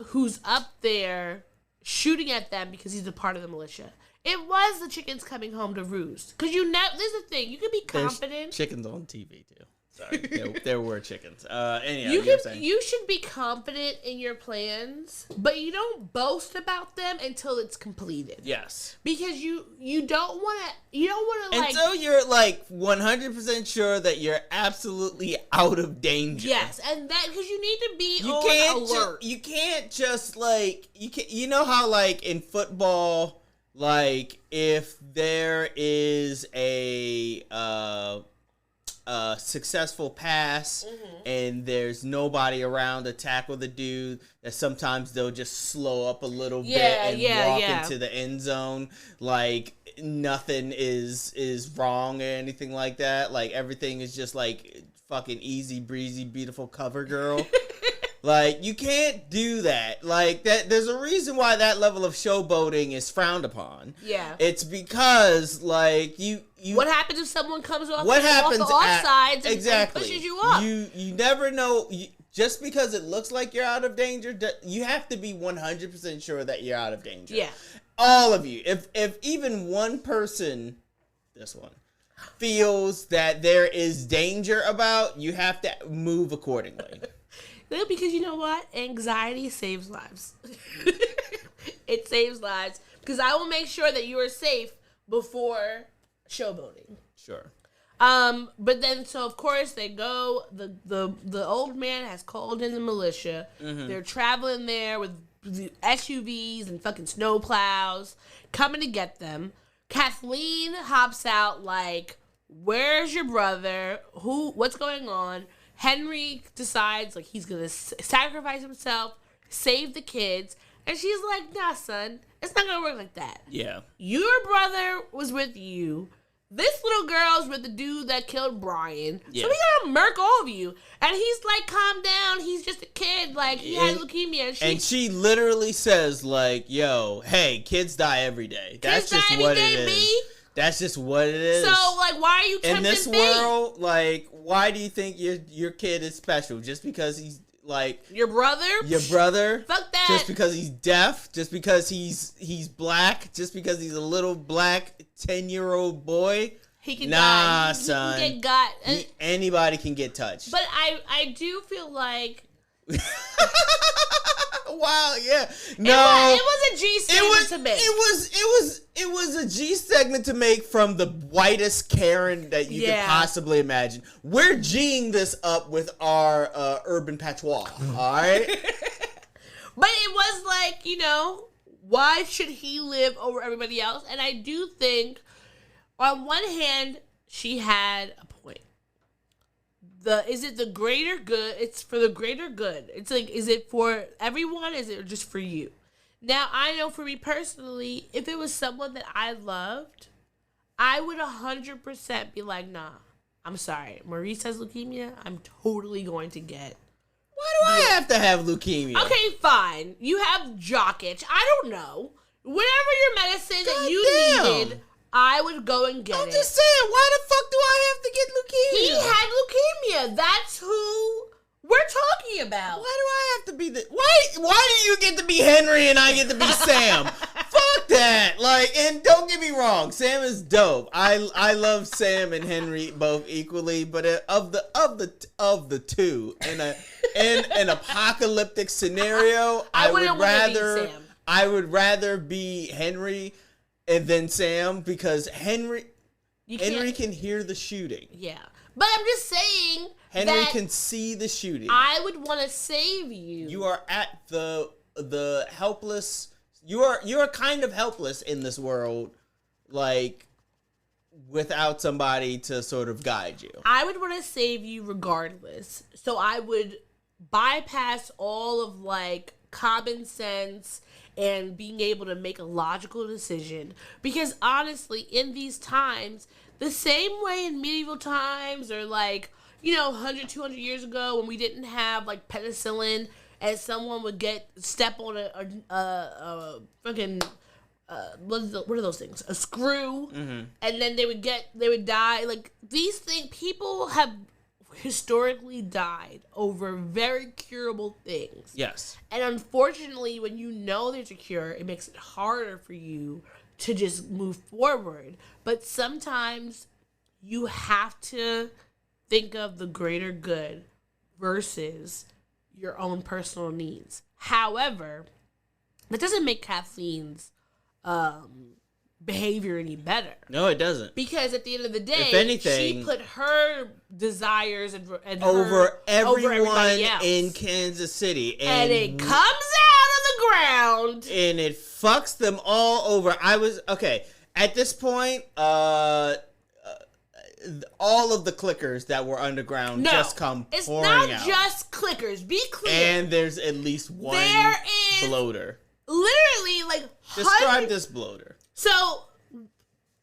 who's up there shooting at them because he's a part of the militia. It was the chickens coming home to roost. Because there's the thing. You can be confident. There's chickens on TV, too. Sorry. there were chickens. Anyhow, you should be confident in your plans, but you don't boast about them until it's completed. Yes. Because you don't want to like... Until you're, like, 100% sure that you're absolutely out of danger. Yes, and that... Because you need to be on alert. You can't just, like... You know how, like, in football, like, if there is a successful pass and there's nobody around to tackle the dude, that sometimes they'll just slow up a little bit and walk into the end zone like nothing is wrong or anything like that. Like everything is just like fucking easy breezy, beautiful cover girl. Like, you can't do that. Like, there's a reason why that level of showboating is frowned upon. Yeah. It's because, like, you what happens if someone comes off the offsides and pushes you up? You never know. Just because it looks like you're out of danger, you have to be 100% sure that you're out of danger. Yeah. All of you. If even one person, this one, feels that there is danger about, you have to move accordingly. Because you know what? Anxiety saves lives. It saves lives. Because I will make sure that you are safe before showboating. Sure. But then, so of course they go. The old man has called in the militia. Mm-hmm. They're traveling there with SUVs and fucking snow plows, coming to get them. Kathleen hops out like, "Where's your brother? What's going on?" Henry decides, like, he's going to sacrifice himself, save the kids. And she's like, nah, son, it's not going to work like that. Yeah. Your brother was with you. This little girl's with the dude that killed Brian. Yeah. So we got to murk all of you. And he's like, calm down. He's just a kid. Like, he has leukemia. And she literally says, like, yo, hey, kids die every day. That's just what it is. That's just what it is. So, like, why are you tempting in this world? Like, why do you think your kid is special? Just because he's like your brother? Your brother? Fuck that. Just because he's deaf? Just because he's black? Just because he's a little black 10-year-old boy? He can die. Son. He can get got. Anybody can get touched. But I do feel like. Wow, yeah. No. It was a G segment to make. It was a G segment to make from the whitest Karen that you could possibly imagine. We're G'ing this up with our urban patois, all right? But it was like, you know, why should he live over everybody else? And I do think, on one hand, she had a point. Is it the greater good? It's for the greater good. It's like, is it for everyone? Is it just for you? Now, I know for me personally, if it was someone that I loved, I would 100% be like, nah, I'm sorry. Maurice has leukemia. I'm totally going to get. Why do I have to have leukemia? Okay, fine. You have jock itch. I don't know. Whatever your medicine that you needed, I would go and get it. I'm just saying, why the fuck do I have to get leukemia? He had leukemia. That's who we're talking about. Why do I have to be the... Why do you get to be Henry and I get to be Sam? Fuck that. Like, and don't get me wrong, Sam is dope. I love Sam and Henry both equally, but of the two in an apocalyptic scenario, I would rather be Henry and then Sam, because Henry can hear the shooting. Yeah. But I'm just saying Henry can see the shooting. I would want to save you. You are at the helpless. You're kind of helpless in this world, like, without somebody to sort of guide you. I would want to save you regardless. So I would bypass all of, like, common sense and being able to make a logical decision. Because honestly, in these times, the same way in medieval times or, like, you know, 100, 200 years ago when we didn't have, like, penicillin and someone would step on a fucking, what are those things? A screw. Mm-hmm. And then they would die. Like, these things, people have historically died over very curable things. Yes. And unfortunately, when you know there's a cure, it makes it harder for you to just move forward. But sometimes you have to think of the greater good versus your own personal needs. However, that doesn't make Kathleen's behavior any better. No, it doesn't. Because at the end of the day, if anything, she put her desires and over everyone else in Kansas City. And it comes out of the ground. And it fucks them all over. At this point, all of the clickers that were underground just come pouring out. It's not just clickers. Be clear. And there's at least one bloater. Literally, like, describe this bloater. So,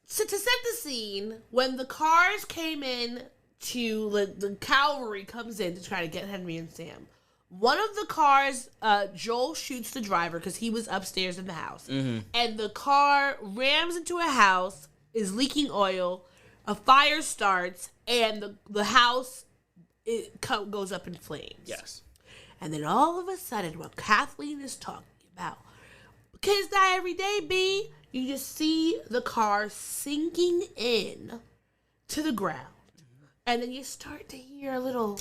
to set the scene, when the cars came in the cavalry comes in to try to get Henry and Sam. One of the cars, Joel shoots the driver because he was upstairs in the house. Mm-hmm. And the car rams into a house, is leaking oil, a fire starts, and the house goes up in flames. Yes. And then all of a sudden, what Kathleen is talking about, kids die every day, B. You just see the car sinking in to the ground. And then you start to hear a little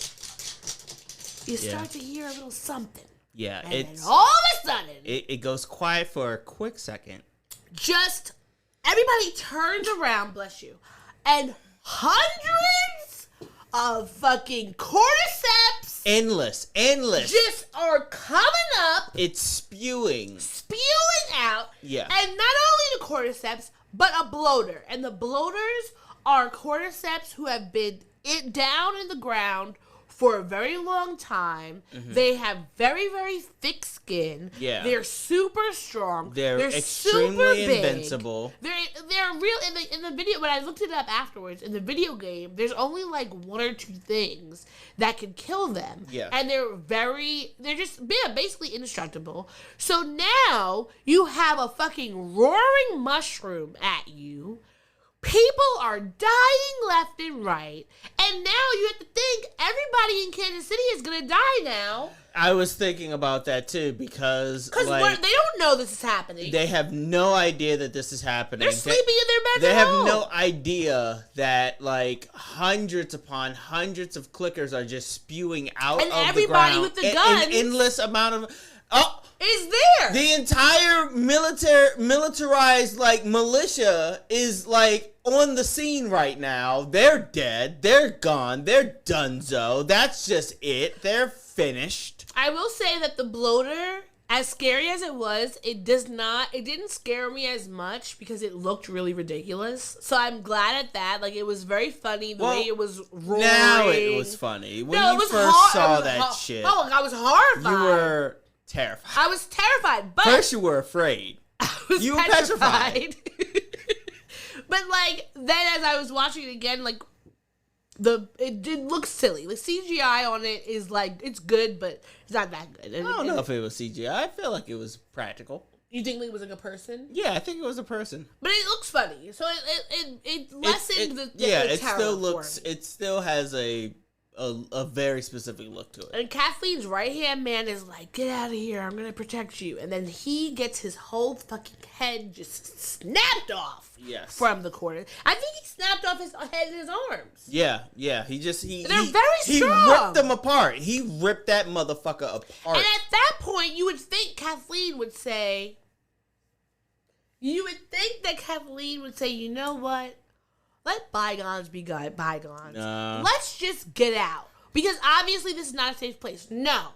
something. Yeah. And then all of a sudden, it goes quiet for a quick second. Just everybody turns around, bless you. And hundreds of fucking cordyceps. Endless. Just are coming up. It's spewing out. Yeah. And not only the cordyceps, but a bloater. And the bloaters are cordyceps who have been down in the ground for a very long time. Mm-hmm. They have very, very thick skin. Yeah. They're super strong. They're extremely super big. invincible. They're real in the video. When I looked it up afterwards, in the video game, there's only like one or two things that can kill them. Yeah. And they're just basically indestructible. So now you have a fucking roaring mushroom at you. People are dying left and right. And now you have to think everybody in Kansas City is going to die now. I was thinking about that too because they don't know this is happening. They have no idea that this is happening. They're sleeping in their beds They at have home. no idea that like hundreds upon hundreds of clickers are just spewing out and of the ground. And everybody with the guns. An endless amount of... is there. The entire militarized like militia is like on the scene right now. They're dead. They're gone. They're donezo. That's just it. They're finished. I will say that the bloater, as scary as it was, it didn't scare me as much because it looked really ridiculous. So I'm glad at that. Like, it was very funny the way it was roaring. Now it was funny. When you first saw that shit. Oh, I was horrified. You were terrified. I was terrified, but... First you were afraid. You were petrified. But, like, then as I was watching it again, like, it did look silly. The CGI on it is, like, it's good, but it's not that good. I don't know if it was CGI. I feel like it was practical. You think it was like a person? Yeah, I think it was a person. But it looks funny. So it lessened the it terror still looks... for me. It still has a very specific look to it. And Kathleen's right-hand man is like, get out of here, I'm going to protect you. And then he gets his whole fucking head just snapped off from the corner. I think he snapped off his head and his arms. Yeah. They're very strong. He ripped them apart. He ripped that motherfucker apart. And at that point, you would think Kathleen would say, you know what? Let bygones be bygones. Let's just get out. Because obviously this is not a safe place. No.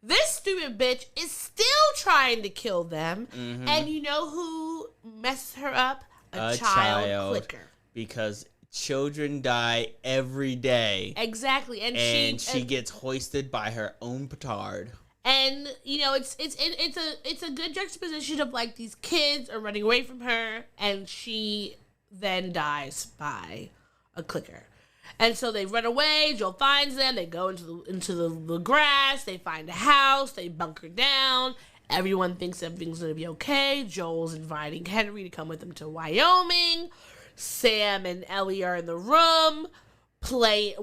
This stupid bitch is still trying to kill them. Mm-hmm. And you know who messed her up? A child clicker. Because children die every day. Exactly. And she gets hoisted by her own petard. And you know, it's a good juxtaposition of like these kids are running away from her and she then dies by a clicker. And so they run away. Joel finds them. They go into the grass. They find a house. They bunker down. Everyone thinks everything's going to be okay. Joel's inviting Henry to come with them to Wyoming. Sam and Ellie are in the room reading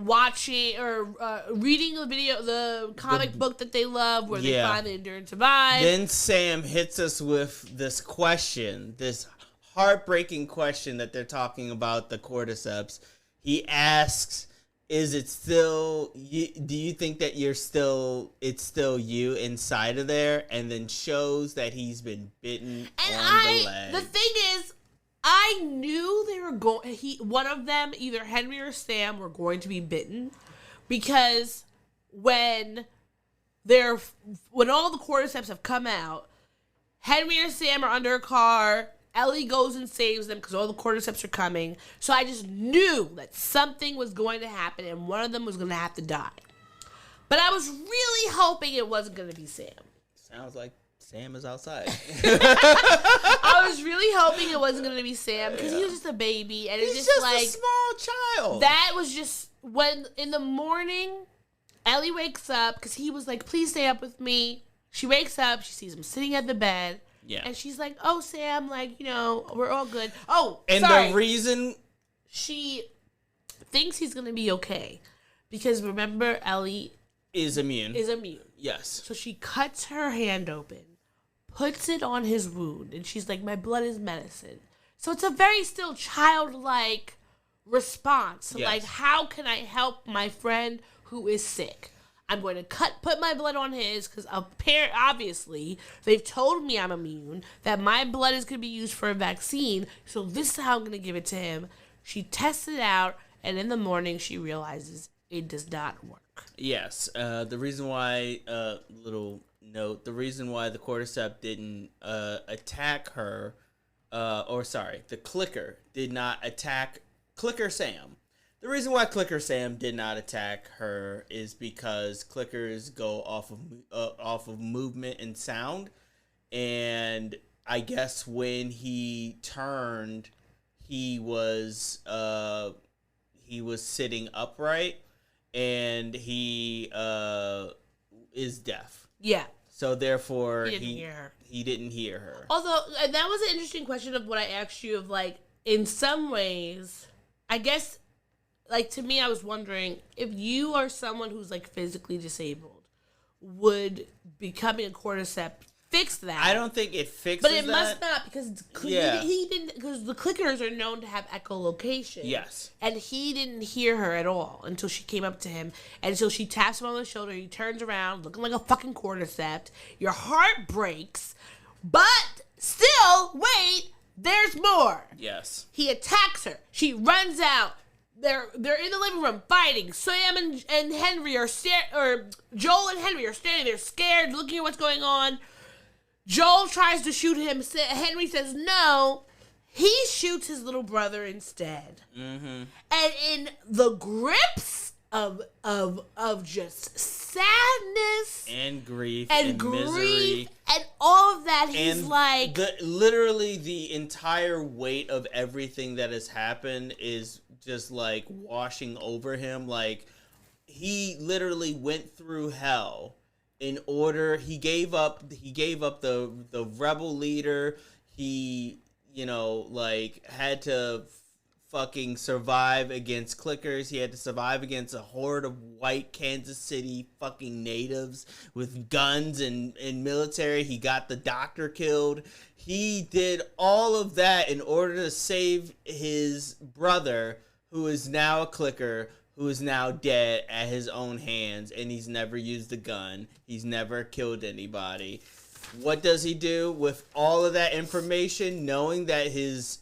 the comic book that they love where they find the endurance survive. Then Sam hits us with this question, this heartbreaking question that they're talking about the cordyceps. He asks, "Is it still you? Do you think that it's still you inside of there?" And then shows that he's been bitten on the leg. The thing is, I knew they were going. One of them, either Henry or Sam, were going to be bitten, because when all the cordyceps have come out, Henry or Sam are under a car. Ellie goes and saves them because all the cordyceps are coming. So I just knew that something was going to happen and one of them was going to have to die. But I was really hoping it wasn't going to be Sam. Sounds like Sam is outside. I was really hoping it wasn't going to be Sam because he was just a baby. And He's it's just like a small child. That was just when in the morning, Ellie wakes up because he was like, please stay up with me. She wakes up. She sees him sitting at the bed. Yeah. And she's like, oh, Sam, like, we're all good. Oh, and sorry. the reason... She thinks he's going to be okay. Because remember, Ellie... Is immune. Yes. So she cuts her hand open, puts it on his wound, and she's like, my blood is medicine. So it's a very still childlike response. Yes. Like, how can I help my friend who is sick? I'm going to put my blood on his because obviously they've told me I'm immune, that my blood is going to be used for a vaccine. So this is how I'm going to give it to him. She tests it out, and in the morning she realizes it does not work. Yes. The reason why, little note, the reason why the cordyceps didn't attack her, the clicker did not attack Clicker Sam. The reason why Clicker Sam did not attack her is because clickers go off of movement and sound, and I guess when he turned, he was sitting upright, and he is deaf. Yeah. So therefore, he didn't hear her. Although, and that was an interesting question of what I asked you of, like, in some ways, I guess. Like, to me, I was wondering, if you are someone who's, like, physically disabled, would becoming a cordyceps fix that? I don't think it fixes that. But it must not, because he didn't, because the clickers are known to have echolocation. Yes. And he didn't hear her at all until she came up to him. And so she taps him on the shoulder, he turns around, looking like a fucking cordyceps. Your heart breaks, but still, wait, there's more. Yes. He attacks her. She runs out. They're in the living room fighting. Sam and Henry or Joel and Henry are standing there scared, looking at what's going on. Joel tries to shoot him. Henry says no. He shoots his little brother instead. Mm-hmm. And in the grips of just sadness and grief and misery and all of that, he's like literally the entire weight of everything that has happened is just like washing over him. Like, he literally went through hell in order. He gave up the rebel leader. He, had to fucking survive against clickers. He had to survive against a horde of white Kansas City fucking natives with guns and military. He got the doctor killed. He did all of that in order to save his brother, who is now a clicker, who is now dead at his own hands, and he's never used a gun. He's never killed anybody. What does he do with all of that information, knowing that his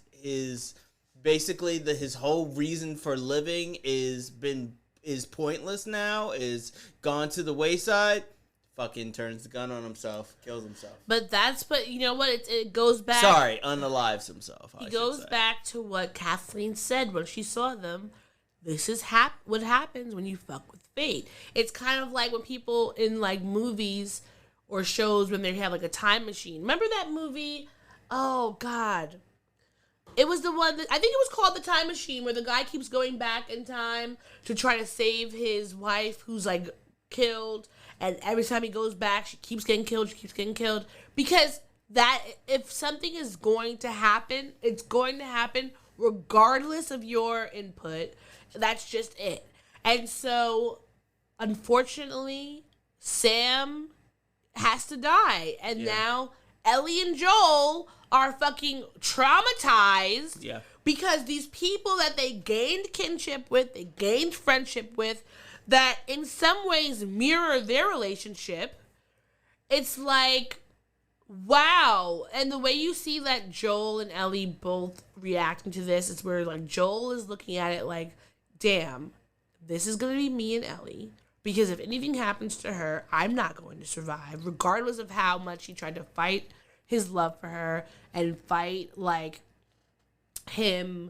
whole reason for living is pointless now, is gone to the wayside? Fucking turns the gun on himself, kills himself. But you know what? It goes back. Sorry, unalives himself. He goes back to what Kathleen said when she saw them. This is what happens when you fuck with fate. It's kind of like when people in like movies or shows when they have like a time machine. Remember that movie? Oh God, it was the one that I think it was called The Time Machine, where the guy keeps going back in time to try to save his wife who's like killed. And every time he goes back, she keeps getting killed. Because if something is going to happen, it's going to happen regardless of your input. That's just it. And so, unfortunately, Sam has to die. And now Ellie and Joel are fucking traumatized. Yeah. Because these people that they gained kinship with, they gained friendship with, that in some ways mirror their relationship, it's like, wow. And the way you see that Joel and Ellie both reacting to this is where, like, Joel is looking at it like, damn, this is going to be me and Ellie. Because if anything happens to her, I'm not going to survive, regardless of how much he tried to fight his love for her and fight, like, him,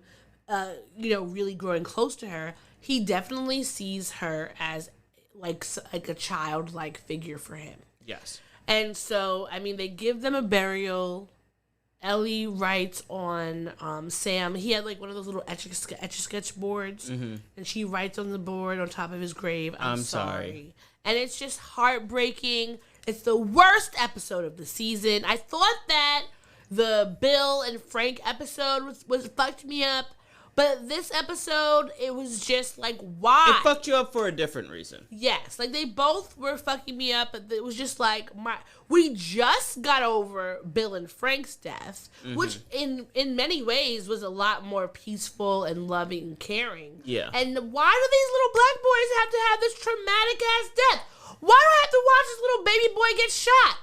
really growing close to her. He definitely sees her as, like a childlike figure for him. Yes. And so, I mean, they give them a burial. Ellie writes on Sam. He had like one of those little etch-a-sketch boards, and she writes on the board on top of his grave, I'm sorry. And it's just heartbreaking. It's the worst episode of the season. I thought that the Bill and Frank episode was fucked me up. But this episode, it was just like, why? It fucked you up for a different reason. Yes, like they both were fucking me up, but it was just like we just got over Bill and Frank's death, which in many ways was a lot more peaceful and loving and caring. Yeah. And why do these little black boys have to have this traumatic ass death? Why do I have to watch this little baby boy get shot?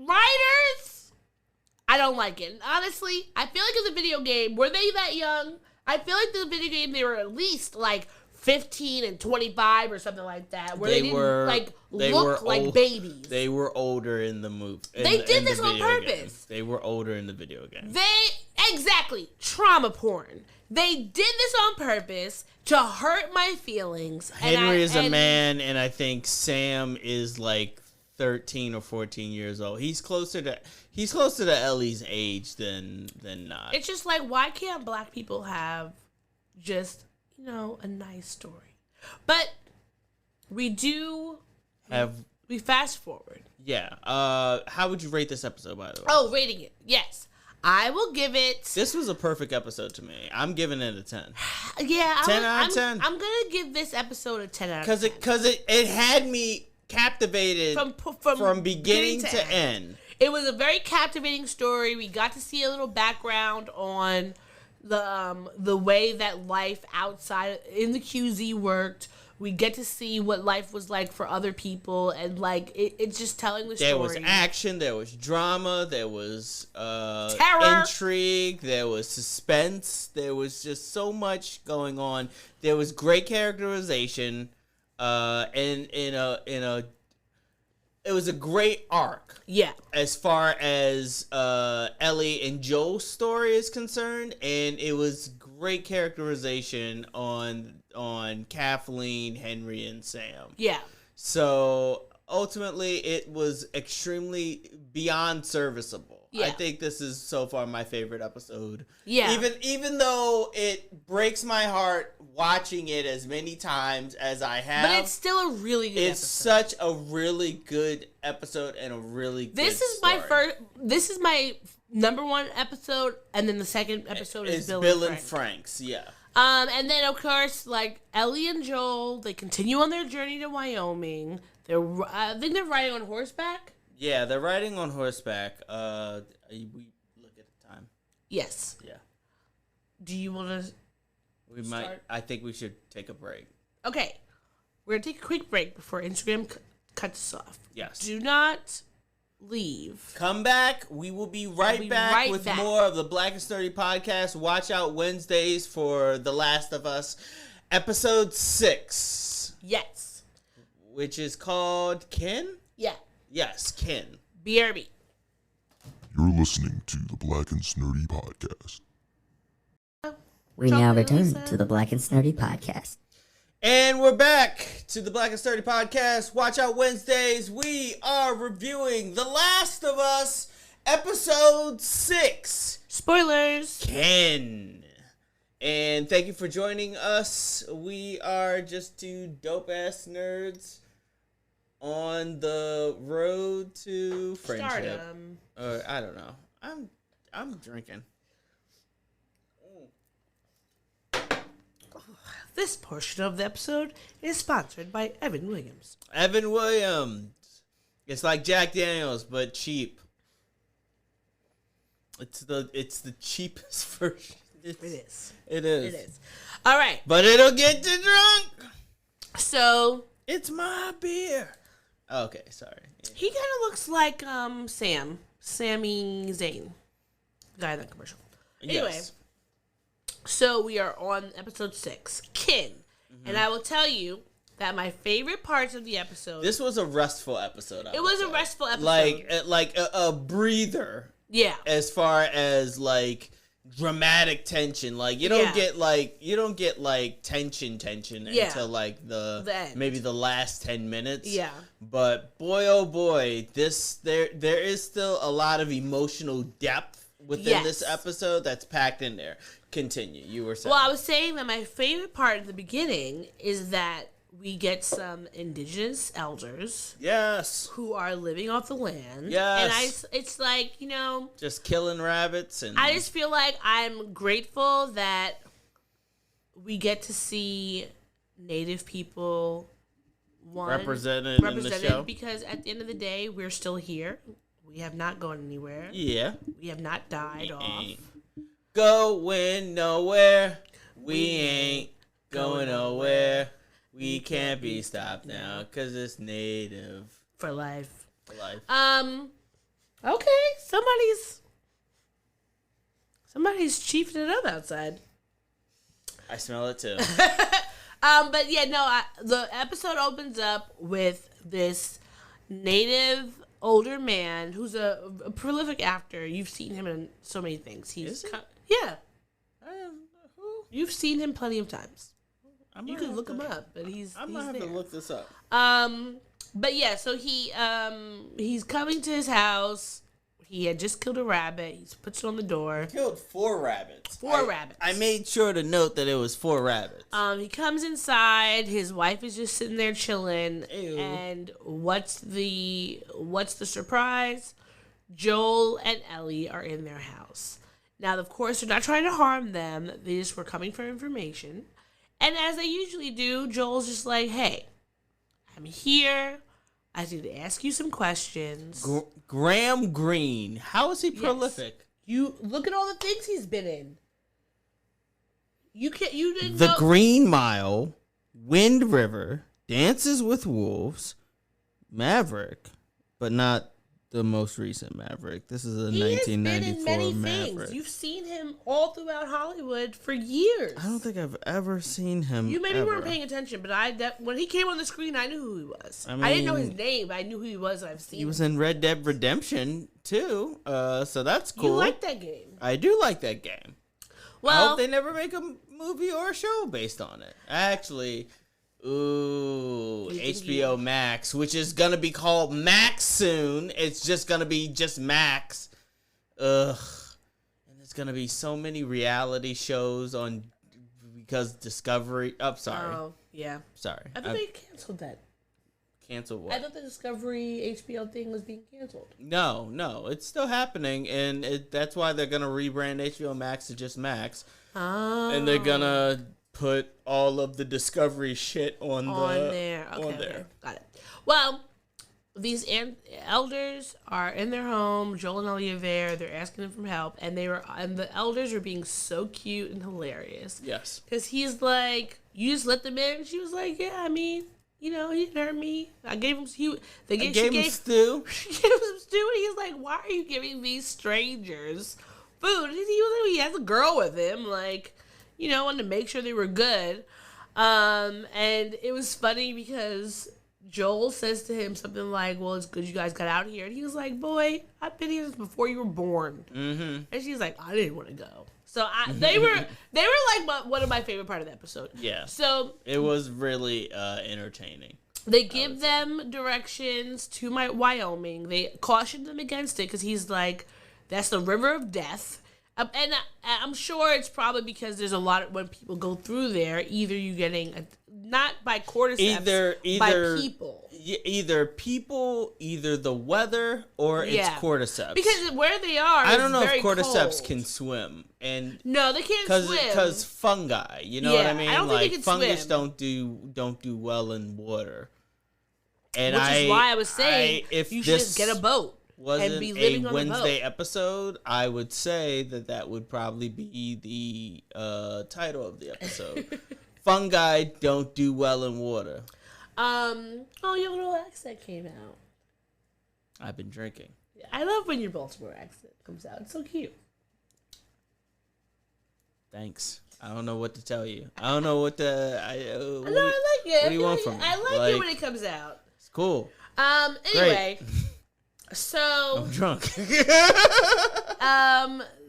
Writers, I don't like it. And honestly, I feel like in the video game, were they that young? I feel like the video game, they were at least like 15 and 25 or something like that. Where they didn't look like babies. They were older in the movie. They did this on purpose. They were older in the video game. Exactly. Trauma porn. They did this on purpose to hurt my feelings. Henry is a man, and I think Sam is like 13 or 14 years old. He's closer to Ellie's age than not. It's just like, why can't black people have just, a nice story? But we fast forward. Yeah. How would you rate this episode, by the way? Oh, rating it. Yes. I will give it... This was a perfect episode to me. I'm giving it a 10. Yeah. 10 out of 10. I'm going to give this episode a 10 out of of 10. Because it had me captivated from beginning to end. It was a very captivating story. We got to see a little background on the way that life outside in the QZ worked. We get to see what life was like for other people, and like it's just telling the story. There was action, there was drama, there was terror, intrigue, there was suspense, there was just so much going on. There was great characterization, and it was a great arc. Yeah. As far as Ellie and Joel's story is concerned, and it was great characterization on Kathleen, Henry, and Sam. Yeah. So ultimately, it was extremely beyond serviceable. Yeah. I think this is so far my favorite episode. Yeah. Even though it breaks my heart watching it as many times as I have. But it's still a really good episode. It's such a really good episode and a really good story. This is my number one episode, and then the second episode is Bill and Frank's. Yeah. And then, of course, like, Ellie and Joel, they continue on their journey to Wyoming. I think they're riding on horseback. Yeah, they're riding on horseback. We look at the time. Yes. Yeah. Do you want to start? I think we should take a break. Okay. We're going to take a quick break before Instagram cuts us off. Yes. Do not leave. Come back. We will be right back with more of the Black and Sturdy podcast. Watch out Wednesdays for The Last of Us, episode 6. Yes. Which is called Kin? Yeah. Yes, Kin. BRB. You're listening to the Black and Snurdy podcast. We now return to the Black and Snurdy podcast. And we're back to the Black and Sturdy podcast. Watch out Wednesdays. We are reviewing The Last of Us, episode 6. Spoilers. Ken. And thank you for joining us. We are just two dope-ass nerds on the road to friendship. Stardom. I don't know. I'm drinking. This portion of the episode is sponsored by Evan Williams. Evan Williams. It's like Jack Daniels, but cheap. It's the cheapest version. It is. It is. All right. But it'll get you drunk. So it's my beer. Okay, sorry. He kind of looks like Sami Zayn, the guy in that commercial. Anyway, Yes. so we are on episode 6, Kin, and I will tell you that my favorite parts of the episode. This was a restful episode. It was a restful episode, like a breather. Yeah. As far as like dramatic tension, like you don't get tension until like the end. Maybe the last 10 minutes. Yeah. But boy oh boy, there is still a lot of emotional depth within this episode that's packed in there. Continue. You were saying. Well, I was saying that my favorite part at the beginning is that we get some indigenous elders. Yes. Who are living off the land. Yes. And it's like, just killing rabbits. And I just feel like I'm grateful that we get to see Native people represented in the show. Because at the end of the day, we're still here. We have not gone anywhere. Yeah. We have not died off. Going nowhere. We ain't going nowhere. We can't be stopped now because it's native. For life. Okay. Somebody's chiefing it up outside. I smell it too. But yeah, no, the episode opens up with this native older man who's a prolific actor. You've seen him in so many things. Yeah. You've seen him plenty of times. You can look him up, but I'm gonna have to look this up. But yeah, so he's coming to his house. He had just killed a rabbit. He puts it on the door. He killed 4 rabbits. Rabbits. I made sure to note that it was 4 rabbits. He comes inside. His wife is just sitting there chilling. Ew. And what's the surprise? Joel and Ellie are in their house. Now, of course, they're not trying to harm them. They just were coming for information. And as they usually do, Joel's just like, hey, I'm here. I need to ask you some questions. Graham Greene. How is he prolific? You look at all the things he's been in. You didn't The know. Green Mile, Wind River, Dances with Wolves, Maverick, but not the most recent Maverick. This is a 1994 He has been in many Maverick. things. You've seen him all throughout Hollywood for years. I don't think I've ever seen him. You maybe weren't paying attention, but when he came on the screen, I knew who he was. I didn't know his name, but I knew who he was. And I've seen. He was in Red Dead Redemption too, so that's cool. You like that game? I do like that game. Well, I hope they never make a movie or a show based on it. Actually, HBO Max, which is gonna be called Max soon. It's just gonna be just Max. Ugh. And there's gonna be so many reality shows on because Discovery. Oh, sorry. Oh, yeah. Sorry. I thought they canceled that. Canceled what? I thought the Discovery HBO thing was being canceled. No, it's still happening, and that's why they're gonna rebrand HBO Max to just Max. Oh. And they're gonna put all of the Discovery shit on there. Okay. Got it. Well, these elders are in their home. Joel and Ellie are there. They're asking them for help, and the elders are being so cute and hilarious. Yes. Because he's like, "You just let them in." She was like, "Yeah, I mean, he didn't hurt me. I gave him stew." She gave him some stew, and he's like, "Why are you giving these strangers food?" And he has a girl with him, like, wanted to make sure they were good. And it was funny because Joel says to him something like, "Well, it's good you guys got out here." And he was like, "Boy, I've been here since before you were born." Mm-hmm. And she's like, "I didn't want to go." So they were like one of my favorite part of the episode. Yeah. So it was really entertaining. They give them directions to Wyoming. They caution them against it because he's like, "That's the river of death." And I'm sure it's probably because there's a lot of, when people go through there, either you getting not by cordyceps, by people. Either the weather or it's cordyceps. Because where they are, I don't know if cold. cordyceps can swim, and no, they can't swim because fungi. You know what I mean? I don't think they can fungus swim. don't do well in water. And Which is why I was saying if you should just get a boat and be living a on Wednesday the boat. episode, I would say that would probably be the title of the episode. Fungi don't do well in water. Your little accent came out. I've been drinking. I love when your Baltimore accent comes out. It's so cute. Thanks. I don't know what to tell you. I don't know what to. I like it. What do you want from me? I like it when it comes out. It's cool. Anyway, Great. So I'm drunk.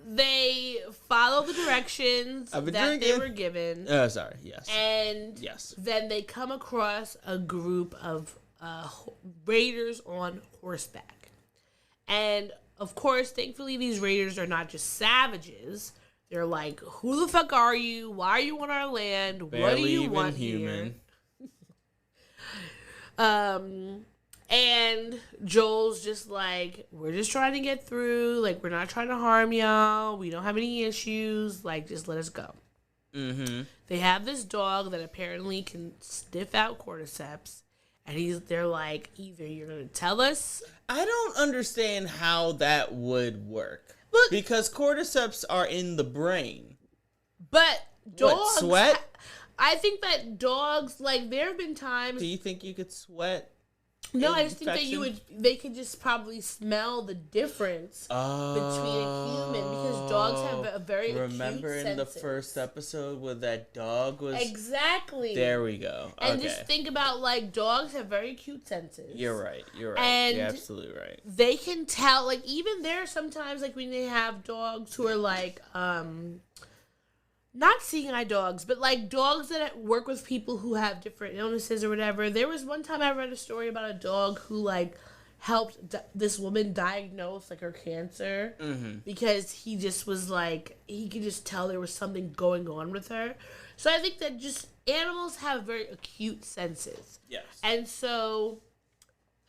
they follow the directions that drinking. they were given. Sorry. Yes. And yes. Then they come across a group of raiders on horseback. And, of course, thankfully, these raiders are not just savages. They're like, who the fuck are you? Why are you on our land? Barely what do you even want human. Here? And Joel's just like, we're just trying to get through. Like, we're not trying to harm y'all. We don't have any issues. Like, just let us go. Mm-hmm. They have this dog that apparently can sniff out cordyceps. And they're like, either you're going to tell us. I don't understand how that would work. Look, because cordyceps are in the brain. But dogs. What, sweat? I think that dogs, like, there have been times. Do you think you could sweat? No, I just think that they could just probably smell the difference between a human, because dogs have a very remember acute in the senses. first episode where that dog was exactly there we go. And okay. just think about, like, dogs have very acute senses. You're right. And you're absolutely right. They can tell, like, even there are sometimes, like, when they have dogs who are like not seeing eye dogs, but like dogs that work with people who have different illnesses or whatever. There was one time I read a story about a dog who like helped this woman diagnose like her cancer because he just was like, he could just tell there was something going on with her. So I think that just animals have very acute senses. Yes. And so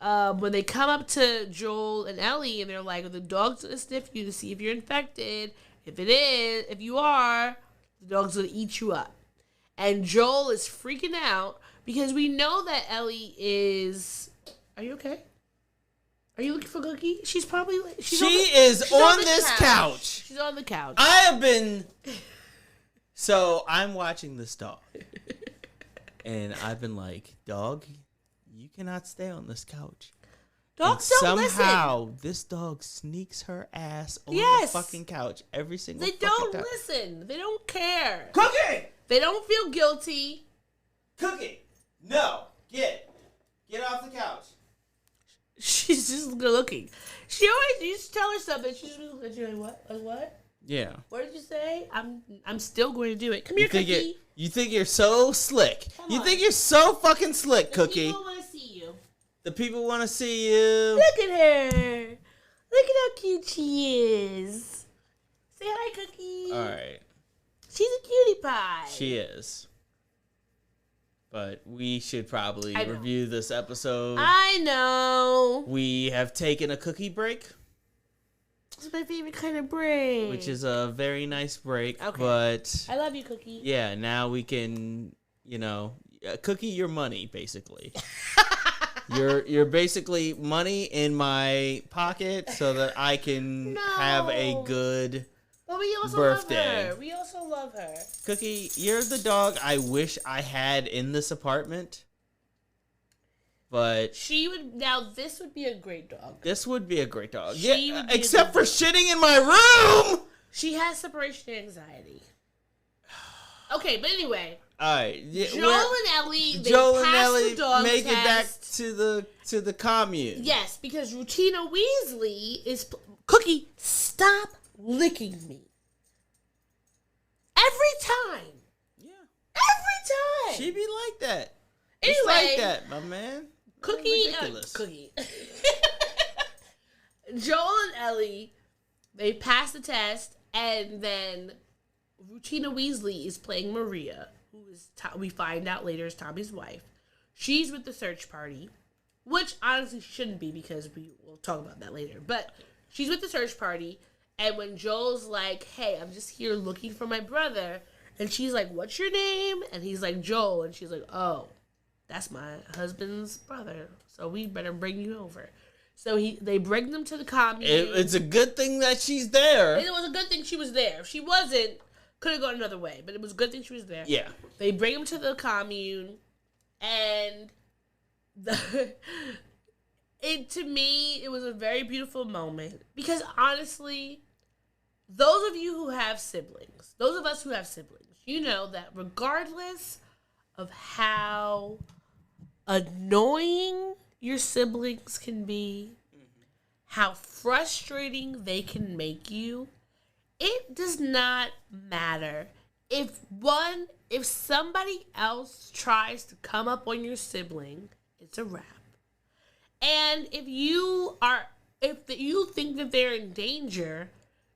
when they come up to Joel and Ellie and they're like, the dog's gonna sniff you to see if you're infected. If you are, the dog's gonna eat you up. And Joel is freaking out because we know that Ellie is. Are you okay? Are you looking for Cookie? She's probably. She's on this couch. She's on the couch. I have been. So I'm watching this dog, and I've been like, dog, you cannot stay on this couch. Dogs and don't somehow listen. this dog sneaks her ass on the fucking couch every single They fucking don't time. listen. They don't care. Cookie! They don't feel guilty. Cookie! No! Get off the couch. She's just looking. She always used to tell her something. She's just looking at you like, what? Like, what? Yeah. What did you say? I'm still going to do it. Come here, Cookie. You think you're so slick. You think you're so fucking slick, Cookie. People want to see you. The people want to see you. Look at her. Look at how cute she is. Say hi, Cookie. All right. She's a cutie pie. She is. But we should probably I know. review this episode. I know. We have taken a cookie break, It's my favorite kind of break. which is a very nice break. Okay. But I love you, Cookie. yeah, now we can, Cookie your money, basically. You're basically money in my pocket so that I can have a good But we also birthday. love her. We also love her. Cookie. You're the dog I wish I had in this apartment. But This would be a great dog. this would be a great dog. She would be except for shitting in my room. She has separation anxiety. Okay, but anyway, All right, Joel and Ellie, they Joel and pass Ellie the dog make it back test. to the commune. Yes, because Rutina Weasley is Cookie. Stop licking me. Every time. Yeah, Every time. she be like that. Anyway, It's like that, my man. Cookie. Ridiculous. Cookie. Joel and Ellie, they pass the test, and then Rutina Weasley is playing Maria, who is we find out later is Tommy's wife. She's with the search party, which honestly shouldn't be because we will talk about that later. But she's with the search party, and when Joel's like, "Hey, I'm just here looking for my brother," and she's like, "What's your name?" and he's like, "Joel," and she's like, "Oh, that's my husband's brother, so we better bring you over. So they bring them to the commune. It's a good thing that she's there. And it was a good thing she was there. If she wasn't, could have gone another way. But it was a good thing she was there. Yeah. They bring him to the commune, and to me, it was a very beautiful moment. Because honestly, those of you who have siblings, those of us who have siblings, you know that regardless of how annoying your siblings can be, how frustrating they can make you, it does not matter. If somebody else tries to come up on your sibling, it's a wrap. And if you think that they're in danger,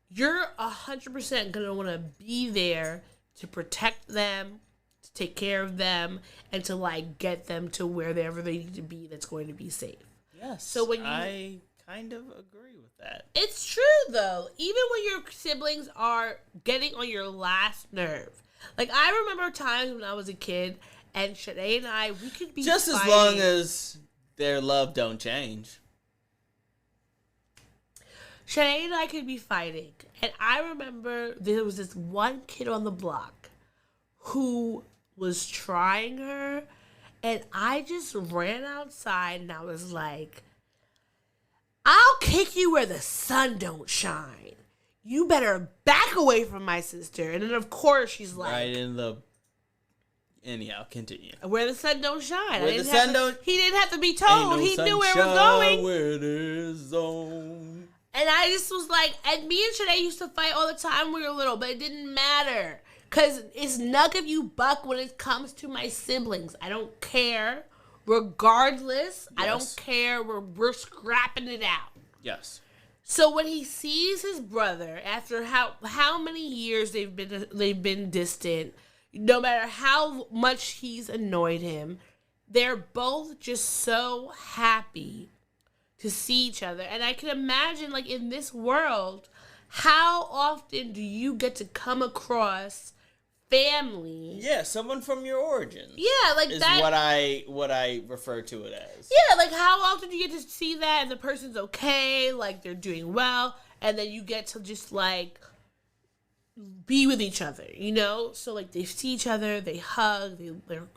you're 100% gonna want to be there to protect them, to take care of them, and to like get them to wherever they need to be that's going to be safe. Yes. So I kind of agree with that. It's true though. Even when your siblings are getting on your last nerve. Like I remember times when I was a kid and Shanae and I, we could be just fighting. As long as their love don't change. Shanae and I could be fighting. And I remember there was this one kid on the block who was trying her, and I just ran outside and I was like, I'll kick you where the sun don't shine. You better back away from my sister. And then of course she's like, right in the... Anyhow, continue. Where the sun don't shine. Where the sun don't... He didn't have to be told. He knew where it was going. Where there's zone. And I just was like, and me and Shanae used to fight all the time when we were little, but it didn't matter. Because it's nug if you buck when it comes to my siblings. I don't care. Regardless, yes. I don't care. We're scrapping it out. Yes. So when he sees his brother, after how many years they've been distant, no matter how much he's annoyed him, they're both just so happy to see each other. And I can imagine, like, in this world, how often do you get to come across family? Yeah, someone from your origins. Yeah, like is that. What I refer to it as. Yeah, like how often do you get to see that and the person's okay, like they're doing well, and then you get to just like be with each other, you know? So like they see each other, they hug, they're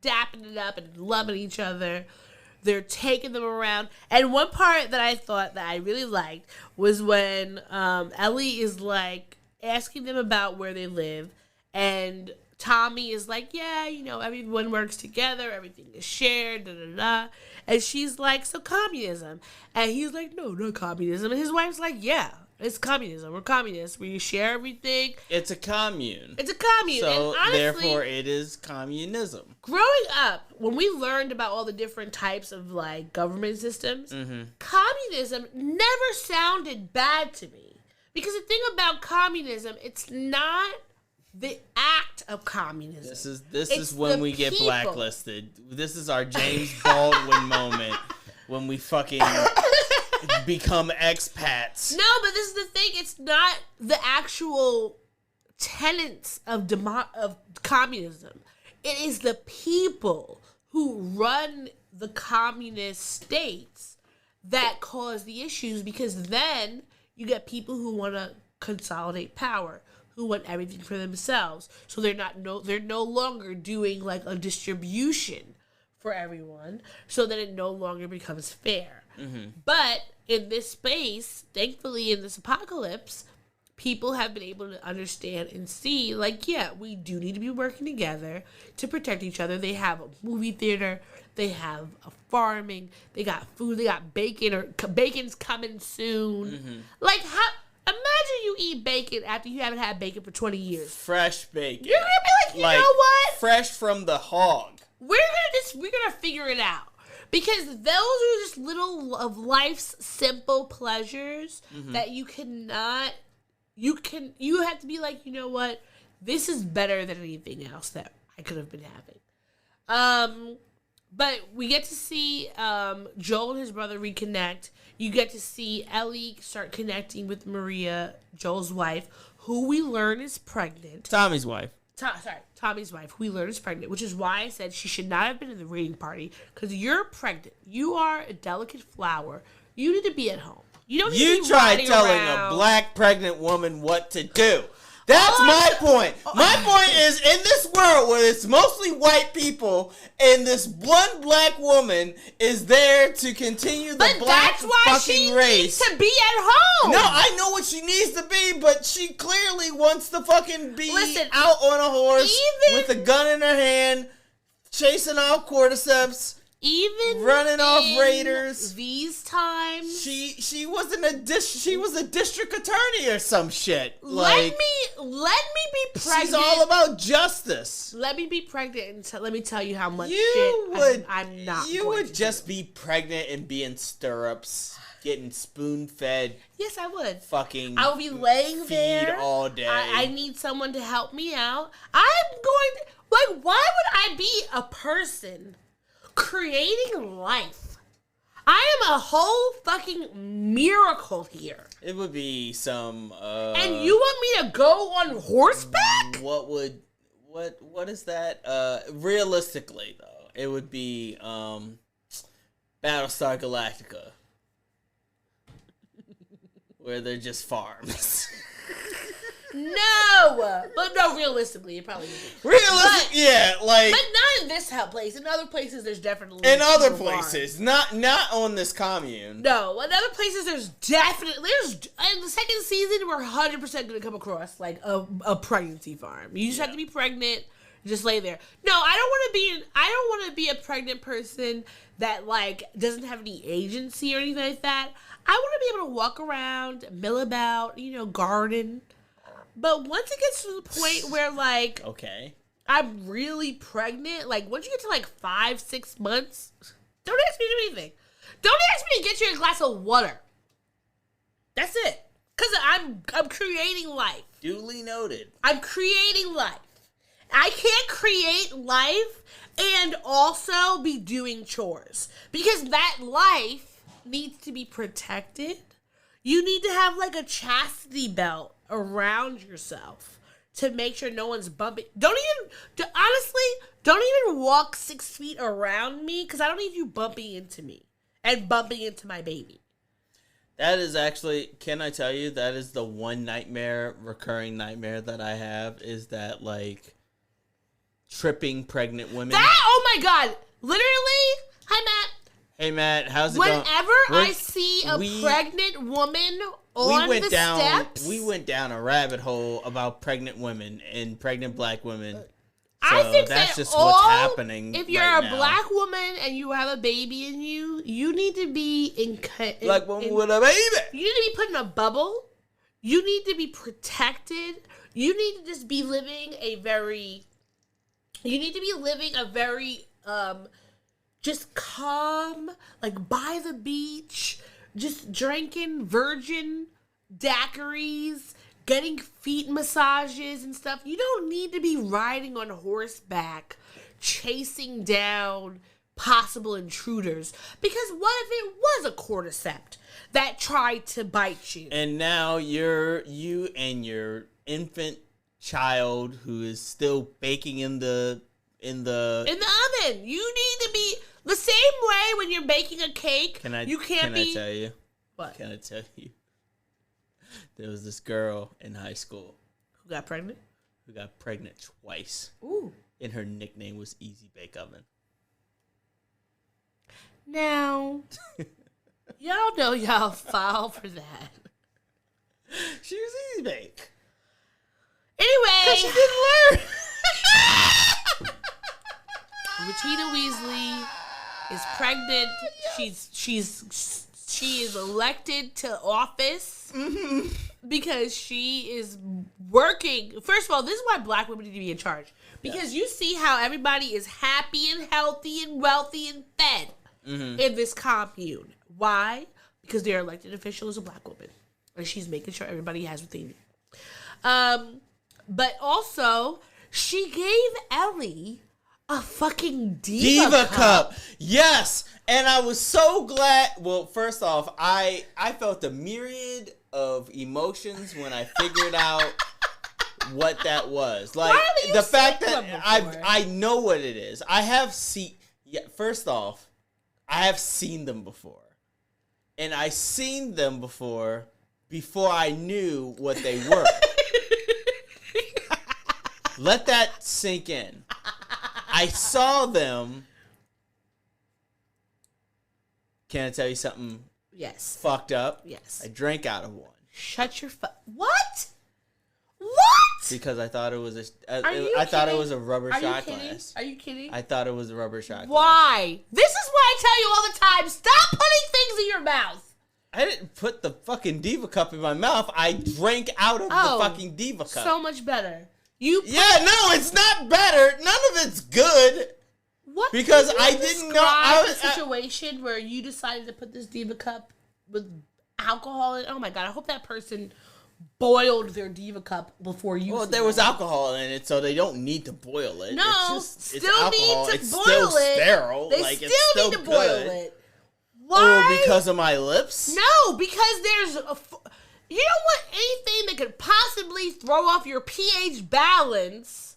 dapping it up and loving each other. They're taking them around. And one part that I thought that I really liked was when Ellie is like asking them about where they live, and Tommy is like, yeah, you know, everyone works together, everything is shared, da da da. And she's like, so communism. And he's like, no, not communism. And his wife's like, yeah, it's communism. We're communists. We share everything. It's a commune. It's a commune. So, and honestly, therefore, it is communism. Growing up, when we learned about all the different types of, like, government systems, communism never sounded bad to me. Because the thing about communism, it's not the act of communism. This is when we get blacklisted. This is our James Baldwin moment when we fucking become expats. No, but this is the thing. It's not the actual tenets of communism. It is the people who run the communist states that cause the issues, because then you get people who want to consolidate power, who want everything for themselves. So they're no longer doing like a distribution for everyone, so that it no longer becomes fair. But in this space, thankfully in this apocalypse, people have been able to understand and see, like, yeah, we do need to be working together to protect each other. They have a movie theater, they have a farming, they got food, they got bacon, or bacon's coming soon. Like, how... Imagine you eat bacon after you haven't had bacon for 20 years. Fresh bacon. You're gonna be like, you know what? Fresh from the hog. We're gonna figure it out. Because those are just little of life's simple pleasures that you have to be like, you know what? This is better than anything else that I could have been having. But we get to see Joel and his brother reconnect. You get to see Ellie start connecting with Maria, Joel's wife, who we learn is pregnant. Tommy's wife. Tommy's wife, who we learned is pregnant, which is why I said she should not have been in the reading party, because you're pregnant. You are a delicate flower. You need to be at home. You don't need to be try riding telling around. a black pregnant woman what to do. That's my point. My point is, in this world where it's mostly white people and this one black woman is there to continue the black that's why fucking she race. needs to be at home. No, I know what she needs to be, but she clearly wants to fucking be Listen, out on a horse with a gun in her hand, chasing off cordyceps. Even running off raiders. These times, she wasn't she was a district attorney or some shit. Let me be pregnant. She's all about justice. Let me be pregnant and let me tell you how much I'm not. You would just be pregnant and be in stirrups, getting spoon fed. Yes, I would. Fucking. I would be laying there all day. I need someone to help me out. I'm going. Like, why would I be a person creating life? I am a whole fucking miracle here. It would be some and you want me to go on horseback? What is that? Realistically though, it would be Battlestar Galactica. Where they're just farms. No, but no. Realistically, it probably would be. Yeah, like. But not in this place. In other places, there's definitely. In other places, not on this commune. No, in other places, there's definitely in the second season, we're 100% going to come across like a pregnancy farm. You just have to be pregnant, just lay there. No, I don't want to be a pregnant person that like doesn't have any agency or anything like that. I want to be able to walk around, mill about, garden. But once it gets to the point where, like, okay, I'm really pregnant, like, once you get to, like, 5-6 months, don't ask me to do anything. Don't ask me to get you a glass of water. That's it. Because I'm creating life. Duly noted. I'm creating life. I can't create life and also be doing chores. Because that life needs to be protected. You need to have, like, a chastity belt around yourself to make sure no one's bumping. Don't even walk 6 feet around me, because I don't need you bumping into me and bumping into my baby. That is actually, can I tell you, that is the one recurring nightmare that I have, is that, like, tripping pregnant women. Oh my God, literally. Hi, Matt. Hey, Matt, how's it going? Whenever I see a pregnant woman on the steps. We went down a rabbit hole about pregnant women and pregnant black women. So I think that's just what's happening. If you're right a now. black woman and you have a baby in you, you need to be black woman with a baby. You need to be put in a bubble. You need to be protected. You need to just be living a very just calm, like by the beach, just drinking virgin daiquiris, getting feet massages and stuff. You don't need to be riding on horseback, chasing down possible intruders. Because what if it was a cordyceps that tried to bite you? And now you and your infant child who is still baking in the oven. You need to be the same way when you're baking a cake. Can I tell you? What? Can I tell you? There was this girl in high school who got pregnant twice. Ooh. And her nickname was Easy Bake Oven. Now, y'all know y'all fall for that. She was Easy Bake. Anyway. 'Cause she didn't learn. Regina Weasley is pregnant. She is elected to office because she is working. First of all, this is why black women need to be in charge. Because you see how everybody is happy and healthy and wealthy and fed in this commune. Why? Because their elected official is a black woman. And she's making sure everybody has what they need. But also, she gave Ellie a fucking Diva Cup. Yes. And I was so glad. Well, first off, I felt a myriad of emotions when I figured out what that was. Like, haven't you the fact seen that them before? I know what it is. I have seen... Yeah, first off, I have seen them before. And I seen them before I knew what they were. Let that sink in. I saw them. Can I tell you something Yes. fucked up? Yes. I drank out of one. Shut your What? What? Because I thought it was Are you I thought it kidding? was a rubber Are you shot kidding? glass. Are you kidding? I thought it was a rubber shot glass. Why? This is why I tell you all the time, stop putting things in your mouth. I didn't put the fucking Diva cup in my mouth. I drank out of the fucking Diva cup. So much better. No, it's not better. None of it's good. What? Because Can you I didn't know. I describe a situation where you decided to put this Diva cup with alcohol in. Oh my god! I hope that person boiled their Diva cup before you. Well, there was alcohol in it, so they don't need to boil it. No, it's still alcohol. need to it's boil still it. sterile. They like, still it's still need to good. boil it. Why? Oh, because of my lips? No, because there's you don't want anything that could possibly throw off your pH balance.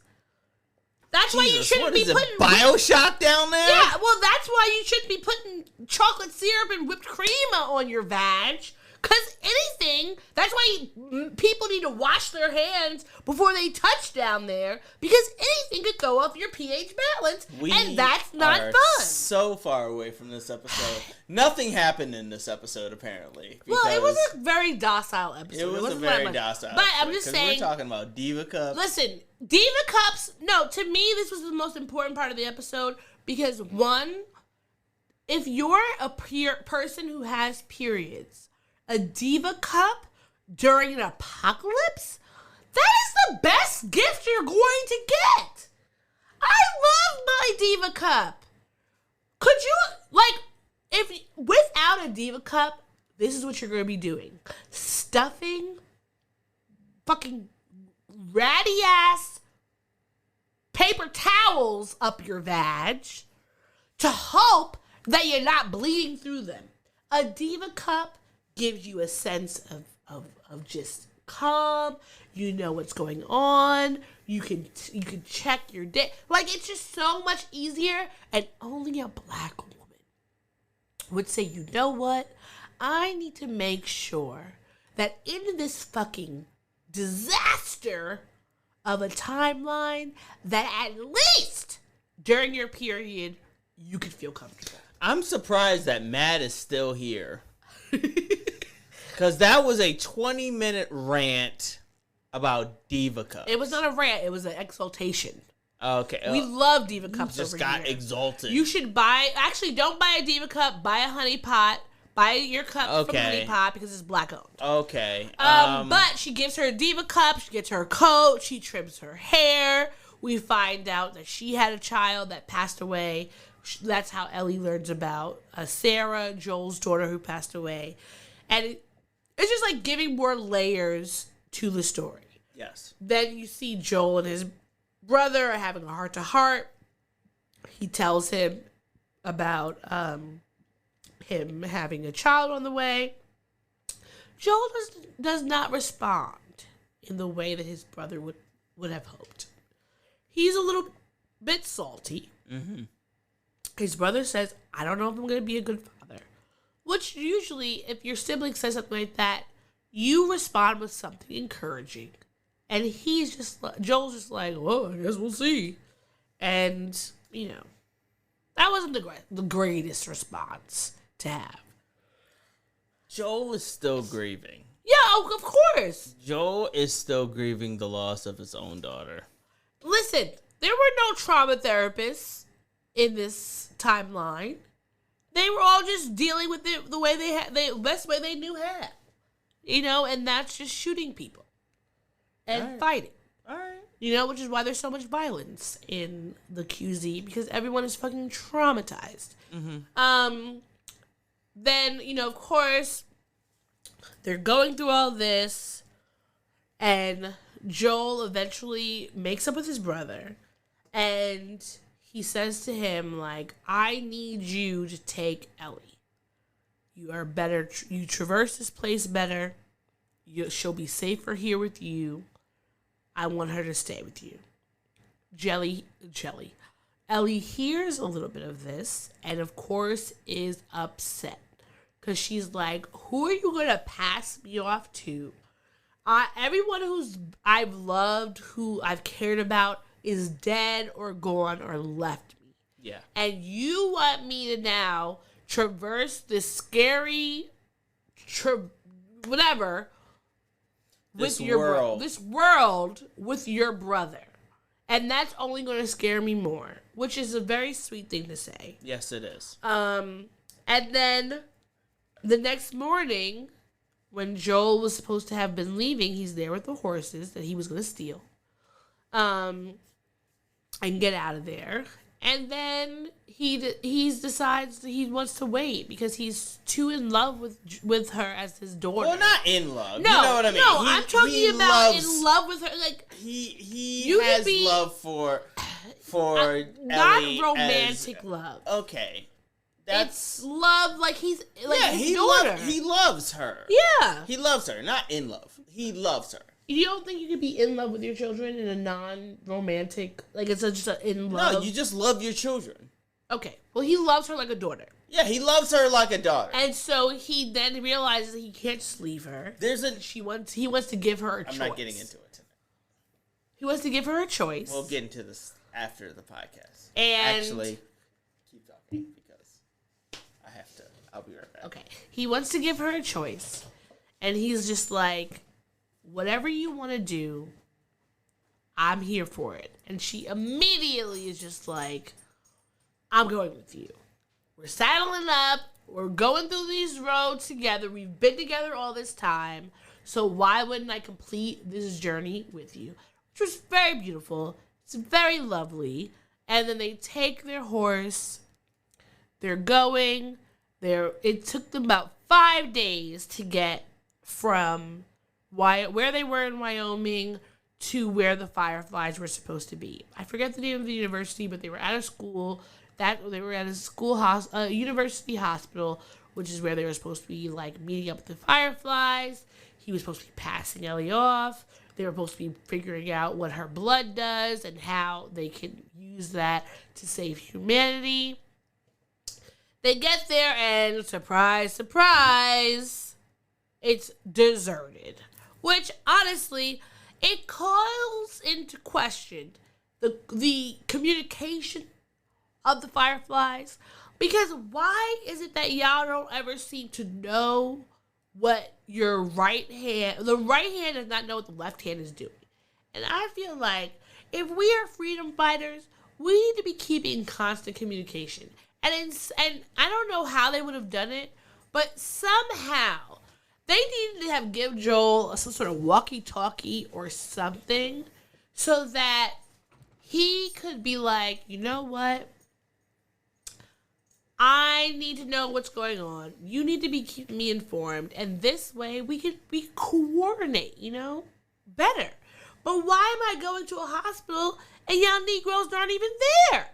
That's why you shouldn't be putting BioShock down there. Yeah, well, that's why you shouldn't be putting chocolate syrup and whipped cream on your vag. Because anything, that's why people need to wash their hands before they touch down there. Because anything could throw off your pH balance. And that's not fun. So far away from this episode. Nothing happened in this episode, apparently. Well, it was a very docile episode. It was a very docile But episode, I'm just saying. We're talking about Diva Cups. Listen, Diva Cups, no, to me, this was the most important part of the episode. Because, one, if you're a person who has periods, a Diva cup during an apocalypse? That is the best gift you're going to get. I love my Diva cup. Could you, if without a Diva cup, this is what you're going to be doing. Stuffing fucking ratty ass paper towels up your vag to hope that you're not bleeding through them. A Diva cup gives you a sense of just calm. You know what's going on. You can check your day. Like, it's just so much easier. And only a black woman would say, you know what? I need to make sure that in this fucking disaster of a timeline, that at least during your period, you can feel comfortable. I'm surprised that Matt is still here. Because that was a 20-minute rant about Diva Cups. It was not a rant. It was an exaltation. Okay. We love Diva Cups just over got here. exalted. You should actually, don't buy a Diva Cup. Buy a Honey Pot. Buy your cup from Honey Pot because it's black owned. Okay. But she gives her a Diva Cup. She gets her a coat. She trims her hair. We find out that she had a child that passed away. That's how Ellie learns about Sarah, Joel's daughter, who passed away. And it's just like giving more layers to the story. Yes. Then you see Joel and his brother are having a heart-to-heart. He tells him about him having a child on the way. Joel does not respond in the way that his brother would have hoped. He's a little bit salty. Mm-hmm. His brother says, I don't know if I'm going to be a good father. Which usually, if your sibling says something like that, you respond with something encouraging. And Joel's just like, well, I guess we'll see. And, that wasn't the greatest response to have. Joel is still grieving. Yeah, of course. Joel is still grieving the loss of his own daughter. Listen, there were no trauma therapists in this timeline. They were all just dealing with it the way the best way they knew how. And that's just shooting people and fighting. All right. Which is why there's so much violence in the QZ, because everyone is fucking traumatized. Mm-hmm. Then, of course, they're going through all this, and Joel eventually makes up with his brother, and he says to him, like, I need you to take Ellie. You are better. You traverse this place better. She'll be safer here with you. I want her to stay with you. Ellie hears a little bit of this and, of course, is upset. Because she's like, who are you going to pass me off to? Everyone who's I've loved, who I've cared about, is dead or gone or left me. Yeah. And you want me to now traverse this scary, whatever, This with your world. this world with your brother. And that's only going to scare me more, which is a very sweet thing to say. Yes, it is. And then the next morning, when Joel was supposed to have been leaving, he's there with the horses that he was going to steal. And get out of there. And then he decides that he wants to wait because he's too in love with her as his daughter. Well, not in love. No, you know what I mean? No, I'm talking about in love with her. Like he you has can be, love for not Ellie romantic as, love. Okay, It's love, like he's like his he daughter. he loves her. Yeah, He loves her, not in love. He loves her. you don't think you could be in love with your children in a non-romantic, like it's just a in love? No, you just love your children. Okay, well he loves her like a daughter, Yeah, he loves her like a daughter. and so he then realizes that he can't just leave her. He wants to give her a choice. I'm not getting into it tonight. He wants to give her a choice. We'll get into this after the podcast. And actually, keep talking because I have to. I'll be right back. Okay. He wants to give her a choice. And he's just like, whatever you want to do, I'm here for it. And she immediately is just like, I'm going with you. We're saddling up. We're going through these roads together. We've been together all this time. So why wouldn't I complete this journey with you? Which was very beautiful. It's very lovely. And then they take their horse. They're going. It took them about 5 days to get from where they were in Wyoming to where the Fireflies were supposed to be. I forget the name of the university, but they were at a school. They were at a university hospital, which is where they were supposed to be like meeting up with the Fireflies. He was supposed to be passing Ellie off. They were supposed to be figuring out what her blood does and how they can use that to save humanity. They get there and surprise, surprise, it's deserted. Which, honestly, it calls into question the communication of the Fireflies. Because why is it that y'all don't ever seem to know what the right hand does not know what the left hand is doing? And I feel like if we are freedom fighters, we need to be keeping constant communication. And I don't know how they would have done it, but somehow they needed to have give Joel some sort of walkie-talkie or something so that he could be like, you know what? I need to know what's going on. You need to be keeping me informed. And this way we coordinate, better. But why am I going to a hospital and y'all Negroes aren't even there?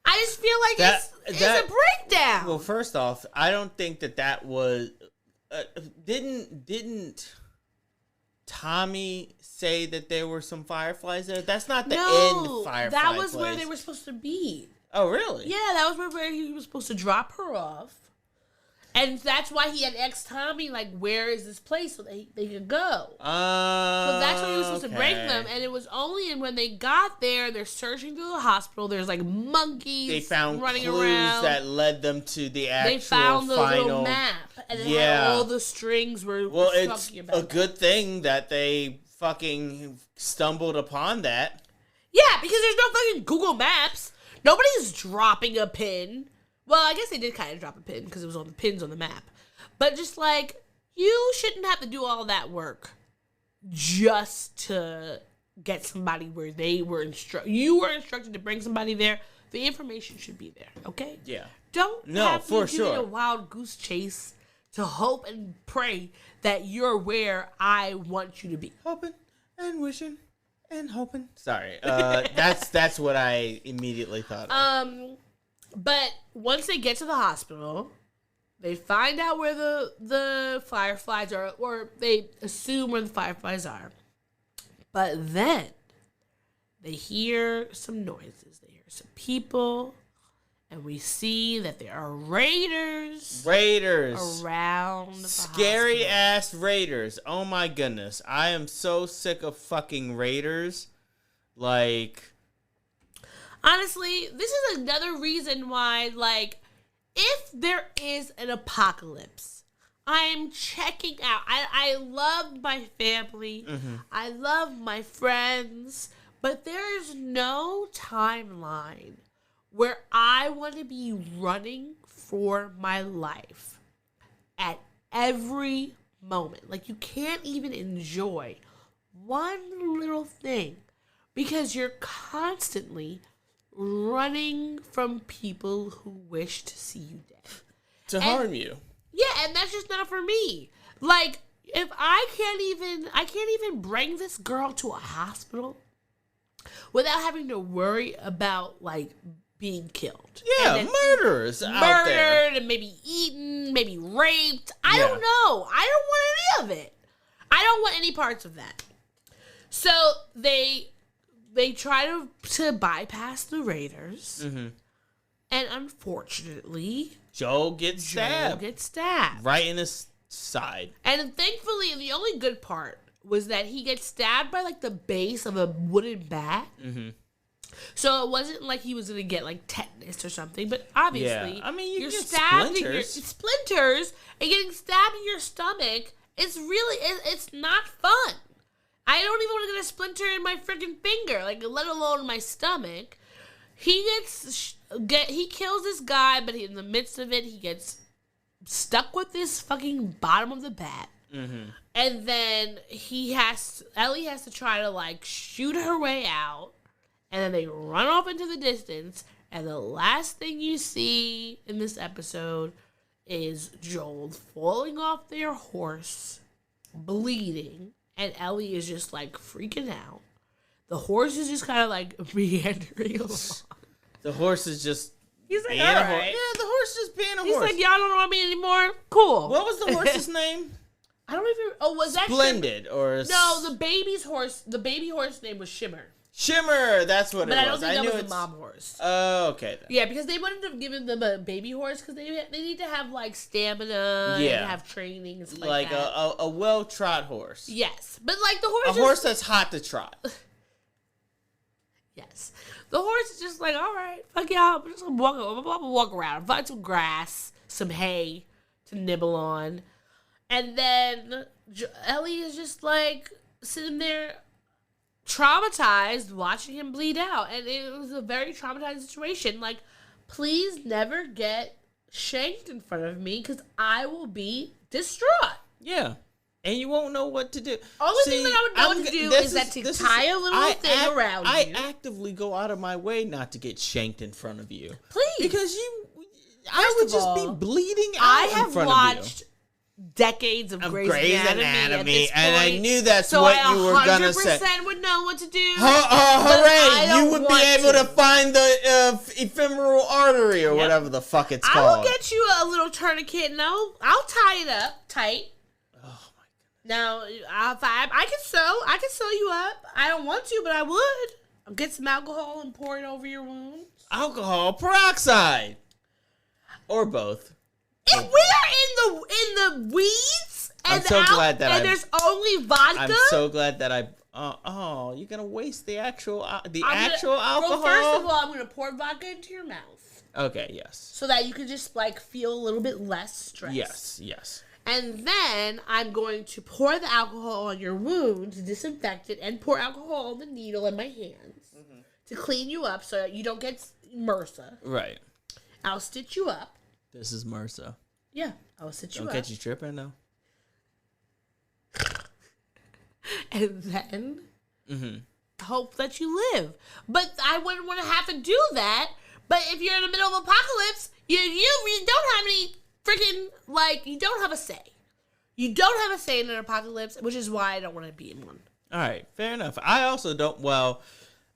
I just feel like it's a breakdown. Well, first off, I don't think that was... didn't Tommy say that there were some Fireflies there? That's not the end Firefly that was place. where they were supposed to be. Oh, really? Yeah, that was where he was supposed to drop her off. And that's why he had asked Tommy, like, where is this place so they could go. So that's where he was supposed to bring them. And it was only when they got there, they're searching through the hospital. There's, like, monkeys they found running clues around. that led them to the actual They found the final little map. And it had all the strings were it's talking about a good thing that they fucking stumbled upon that. Yeah, because there's no fucking Google Maps. Nobody's dropping a pin. Well, I guess they did kind of drop a pin because it was on the pins on the map. But just like, you shouldn't have to do all that work just to get somebody where they were instructed. You were instructed to bring somebody there. The information should be there, okay? Yeah. Don't No, have for me doing sure. a wild goose chase to hope and pray that you're where I want you to be. Hoping and wishing and hoping. Sorry. That's what I immediately thought of. But once they get to the hospital, they find out where the Fireflies are, or they assume where the Fireflies are. But then they hear some noises. They hear some people. And we see that there are raiders. Around the Scary hospital. ass raiders. Oh my goodness. I am so sick of fucking raiders. Like, honestly, this is another reason why, like, if there is an apocalypse, I am checking out. I love my family. Mm-hmm. I love my friends. But there's no timeline where I want to be running for my life at every moment. Like, you can't even enjoy one little thing because you're constantly running from people who wish to see you dead. to harm you. Yeah, and that's just not for me. Like, if I can't even bring this girl to a hospital without having to worry about, like, being killed. Yeah, and murderers out there. murdered and maybe eaten, maybe raped. I Yeah. don't know. I don't want any of it. I don't want any parts of that. So they try to bypass the raiders. Mm-hmm. And unfortunately, Joel gets stabbed. Joel gets stabbed. Right in his side. And thankfully, the only good part was that he gets stabbed by, like, the base of a wooden bat. Mm-hmm. So it wasn't like he was gonna get, like, tetanus or something. But obviously, Yeah. I mean, you're stabbed in splinters. splinters and getting stabbed in your stomach. It's really it's not fun. I don't even want to get a splinter in my freaking finger, like, let alone my stomach. He he kills this guy, but in the midst of it, he gets stuck with this fucking bottom of the bat. Mm-hmm. And then Ellie has to try to, like, shoot her way out. And then they run off into the distance. And the last thing you see in this episode is Joel falling off their horse, bleeding. And Ellie is just, like, freaking out. The horse is just kind of, like, meandering along. The horse is just He's like, being all a horse. right. Yeah, the horse is being a He's horse. like, y'all don't want me anymore? Cool. What was the horse's name? I don't even... Oh, was that Splendid or... No, the baby horse name was Shimmer. Shimmer, that's what But it I don't was. think that knew was it's... the mom horse. Oh, okay then. Yeah, because they wouldn't have given them a baby horse because they need to have, like, stamina Yeah. and have training and stuff Like that. a well-trot horse. Yes. But, like, the horse A horse that's hot to trot. Yes. The horse is just like, all right, fuck y'all. I'm just gonna walk around, find some grass, some hay to nibble on. And then Ellie is just, like, sitting there traumatized watching him bleed out. And it was a very traumatizing situation. Like, please never get shanked in front of me because I will be distraught. Yeah. And you won't know what to do. Only thing that I would know what to do is that to tie a little thing around I you. actively go out of my way not to get shanked in front of you. Please. Because I would of just all, be bleeding out I in have front watched decades of Grey's Anatomy at this and I point, knew that's so what I you were gonna say. 100% would know what to do. Hooray! don't You would be want able to to. find the ephemeral artery or Yep. whatever the fuck it's I called. will get you a little tourniquet. No, I'll tie it up tight. Oh my Now, I can sew you up. I don't want to, but I would. I'll get some alcohol and pour it over your wound. Alcohol peroxide, or both. If we are in the weeds, and I'm so glad that there's only vodka. I'm so glad that I. You're gonna waste the actual alcohol. Well, first of all, I'm gonna pour vodka into your mouth Okay. Yes. so that you can just, like, feel a little bit less stressed. Yes. Yes. And then I'm going to pour the alcohol on your wound to disinfect it, and pour alcohol on the needle in my hands to clean you up so that you don't get MRSA. Right. I'll stitch you up. This is MRSA. Yeah, I'll stitch you Don't up. get you tripping though. And then Mm-hmm. hope that you live. But I wouldn't want to have to do that. But if you're in the middle of apocalypse, you don't have any freaking, like, you don't have a say. You don't have a say in an apocalypse, which is why I don't want to be in one. All right. Fair enough. I also don't. Well,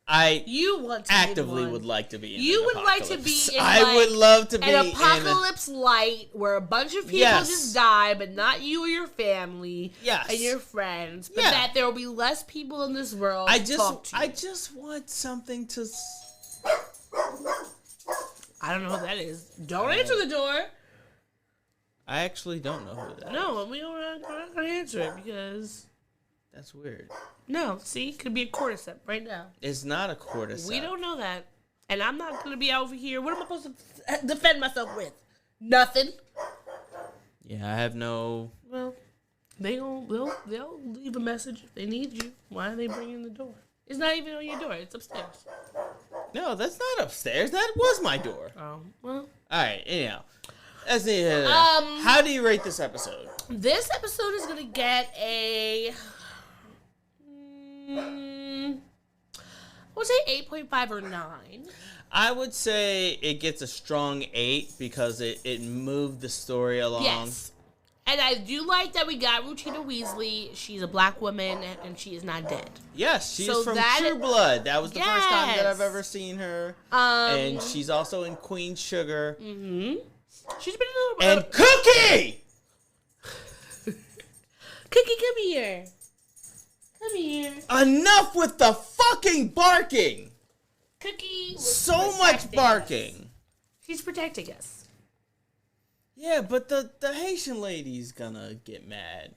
You want to actively be in would one. like to be in You an would like to be apocalypse. in I would love to be an apocalypse light where a bunch of people Yes. just die, but not you or your family Yes. and your friends. But Yeah. that there will be less people in this world I to talk just to you. I just want something to I don't know what that is. Don't answer the door. I actually don't know who that is. No, we're not going to answer it because... That's weird. No, see? Could be a cordyceps right now. It's not a cordyceps. We don't know that. And I'm not going to be over here. What am I supposed to defend myself with? Nothing. Yeah, I have no... Well, they'll leave a message if they need you. Why are they bringing the door? It's not even on your door. It's upstairs. No, that's not upstairs. That was my door. Oh, well. All right, anyhow. That's the how do you rate this episode? This episode is going to get a... I would say 8.5 or 9. I would say it gets a strong 8 because it moved the story along. Yes. And I do like that we got Rutina Weasley. She's a black woman and she is not dead. Yes, she's So from that- True Blood. That was the first time that I've Yes. ever seen her. And she's also in Queen Sugar. Mm-hmm. She's been in a little... And Cookie! Cookie, come here. Come here. Enough with the fucking barking! Cookie was So much protecting barking. us. She's protecting us. Yeah, but the Haitian lady's gonna get mad.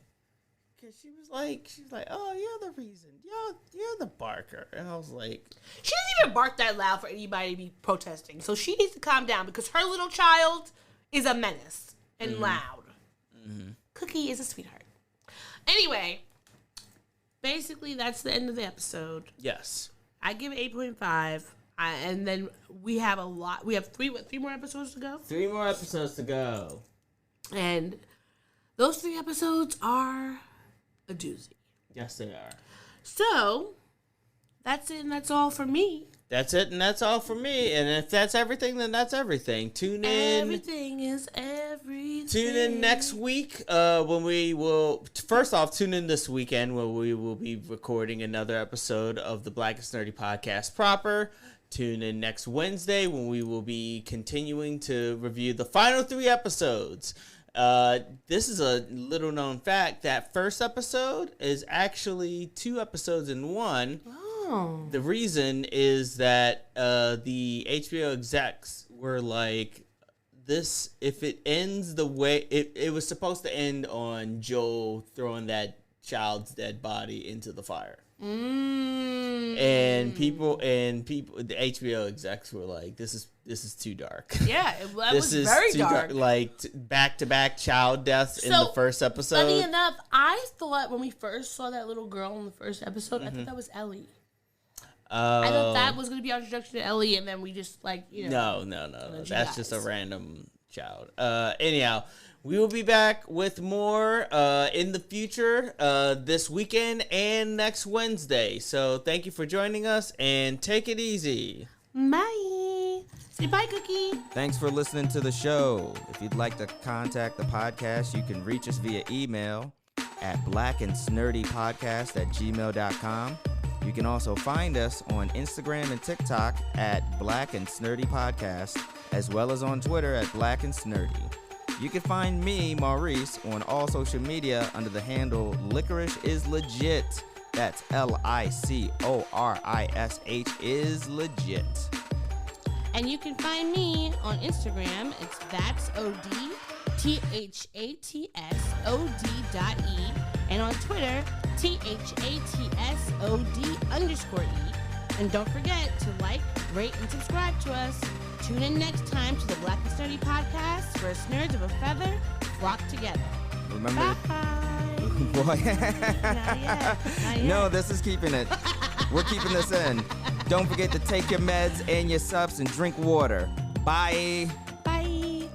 Cause she's like, oh, you're the reason. You're the barker. And I was like... She doesn't even bark that loud for anybody to be protesting. So she needs to calm down because her little child is a menace and loud. Mm-hmm. Cookie is a sweetheart. Anyway, basically that's the end of the episode. Yes. I give it 8.5. And then we have a lot. We have three more episodes to go. 3 more episodes to go. And those 3 episodes are a doozy. Yes, they are. So, that's it and that's all for me. That's it, and that's all for me. And if that's everything, then that's everything. Tune in. Everything is everything. Tune in next week when we will... First off, tune in this weekend when we will be recording another episode of the Blackest Nerdy Podcast proper. Tune in next Wednesday when we will be continuing to review the final 3 episodes. This is a little known fact. That first episode is actually 2 episodes in one. Oh. The reason is that the HBO execs were like, this, if it ends the way it was supposed to end on Joel throwing that child's dead body into the fire. And people, the HBO execs were like, this is too dark. Yeah, it was is very too dark. Like back-to-back child deaths in the first episode. Funny enough, I thought when we first saw that little girl in the first episode, I thought that was Ellie. I thought that was going to be our introduction to Ellie, and then we just, like, you know. No. That's just a random child. Anyhow, we will be back with more in the future this weekend and next Wednesday. So thank you for joining us, and take it easy. Bye. Say bye, Cookie. Thanks for listening to the show. If you'd like to contact the podcast, you can reach us via email at blackandsnerdypodcast@gmail.com. You can also find us on Instagram and TikTok at Black and Snurdy Podcast, as well as on Twitter at Black and Snurdy. You can find me, Maurice, on all social media under the handle Licorish is Legit. That's LICORISH is legit. And you can find me on Instagram. It's that's OD THATSOD.E. And on Twitter, THATSOD_E. And don't forget to like, rate, and subscribe to us. Tune in next time to the Black and Sturdy Podcast, where nerds of a feather flock together. Remember? Bye. Boy. Not yet. Not yet. No, this is keeping it. We're keeping this in. Don't forget to take your meds and your subs and drink water. Bye. Bye.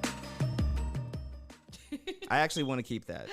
I actually want to keep that.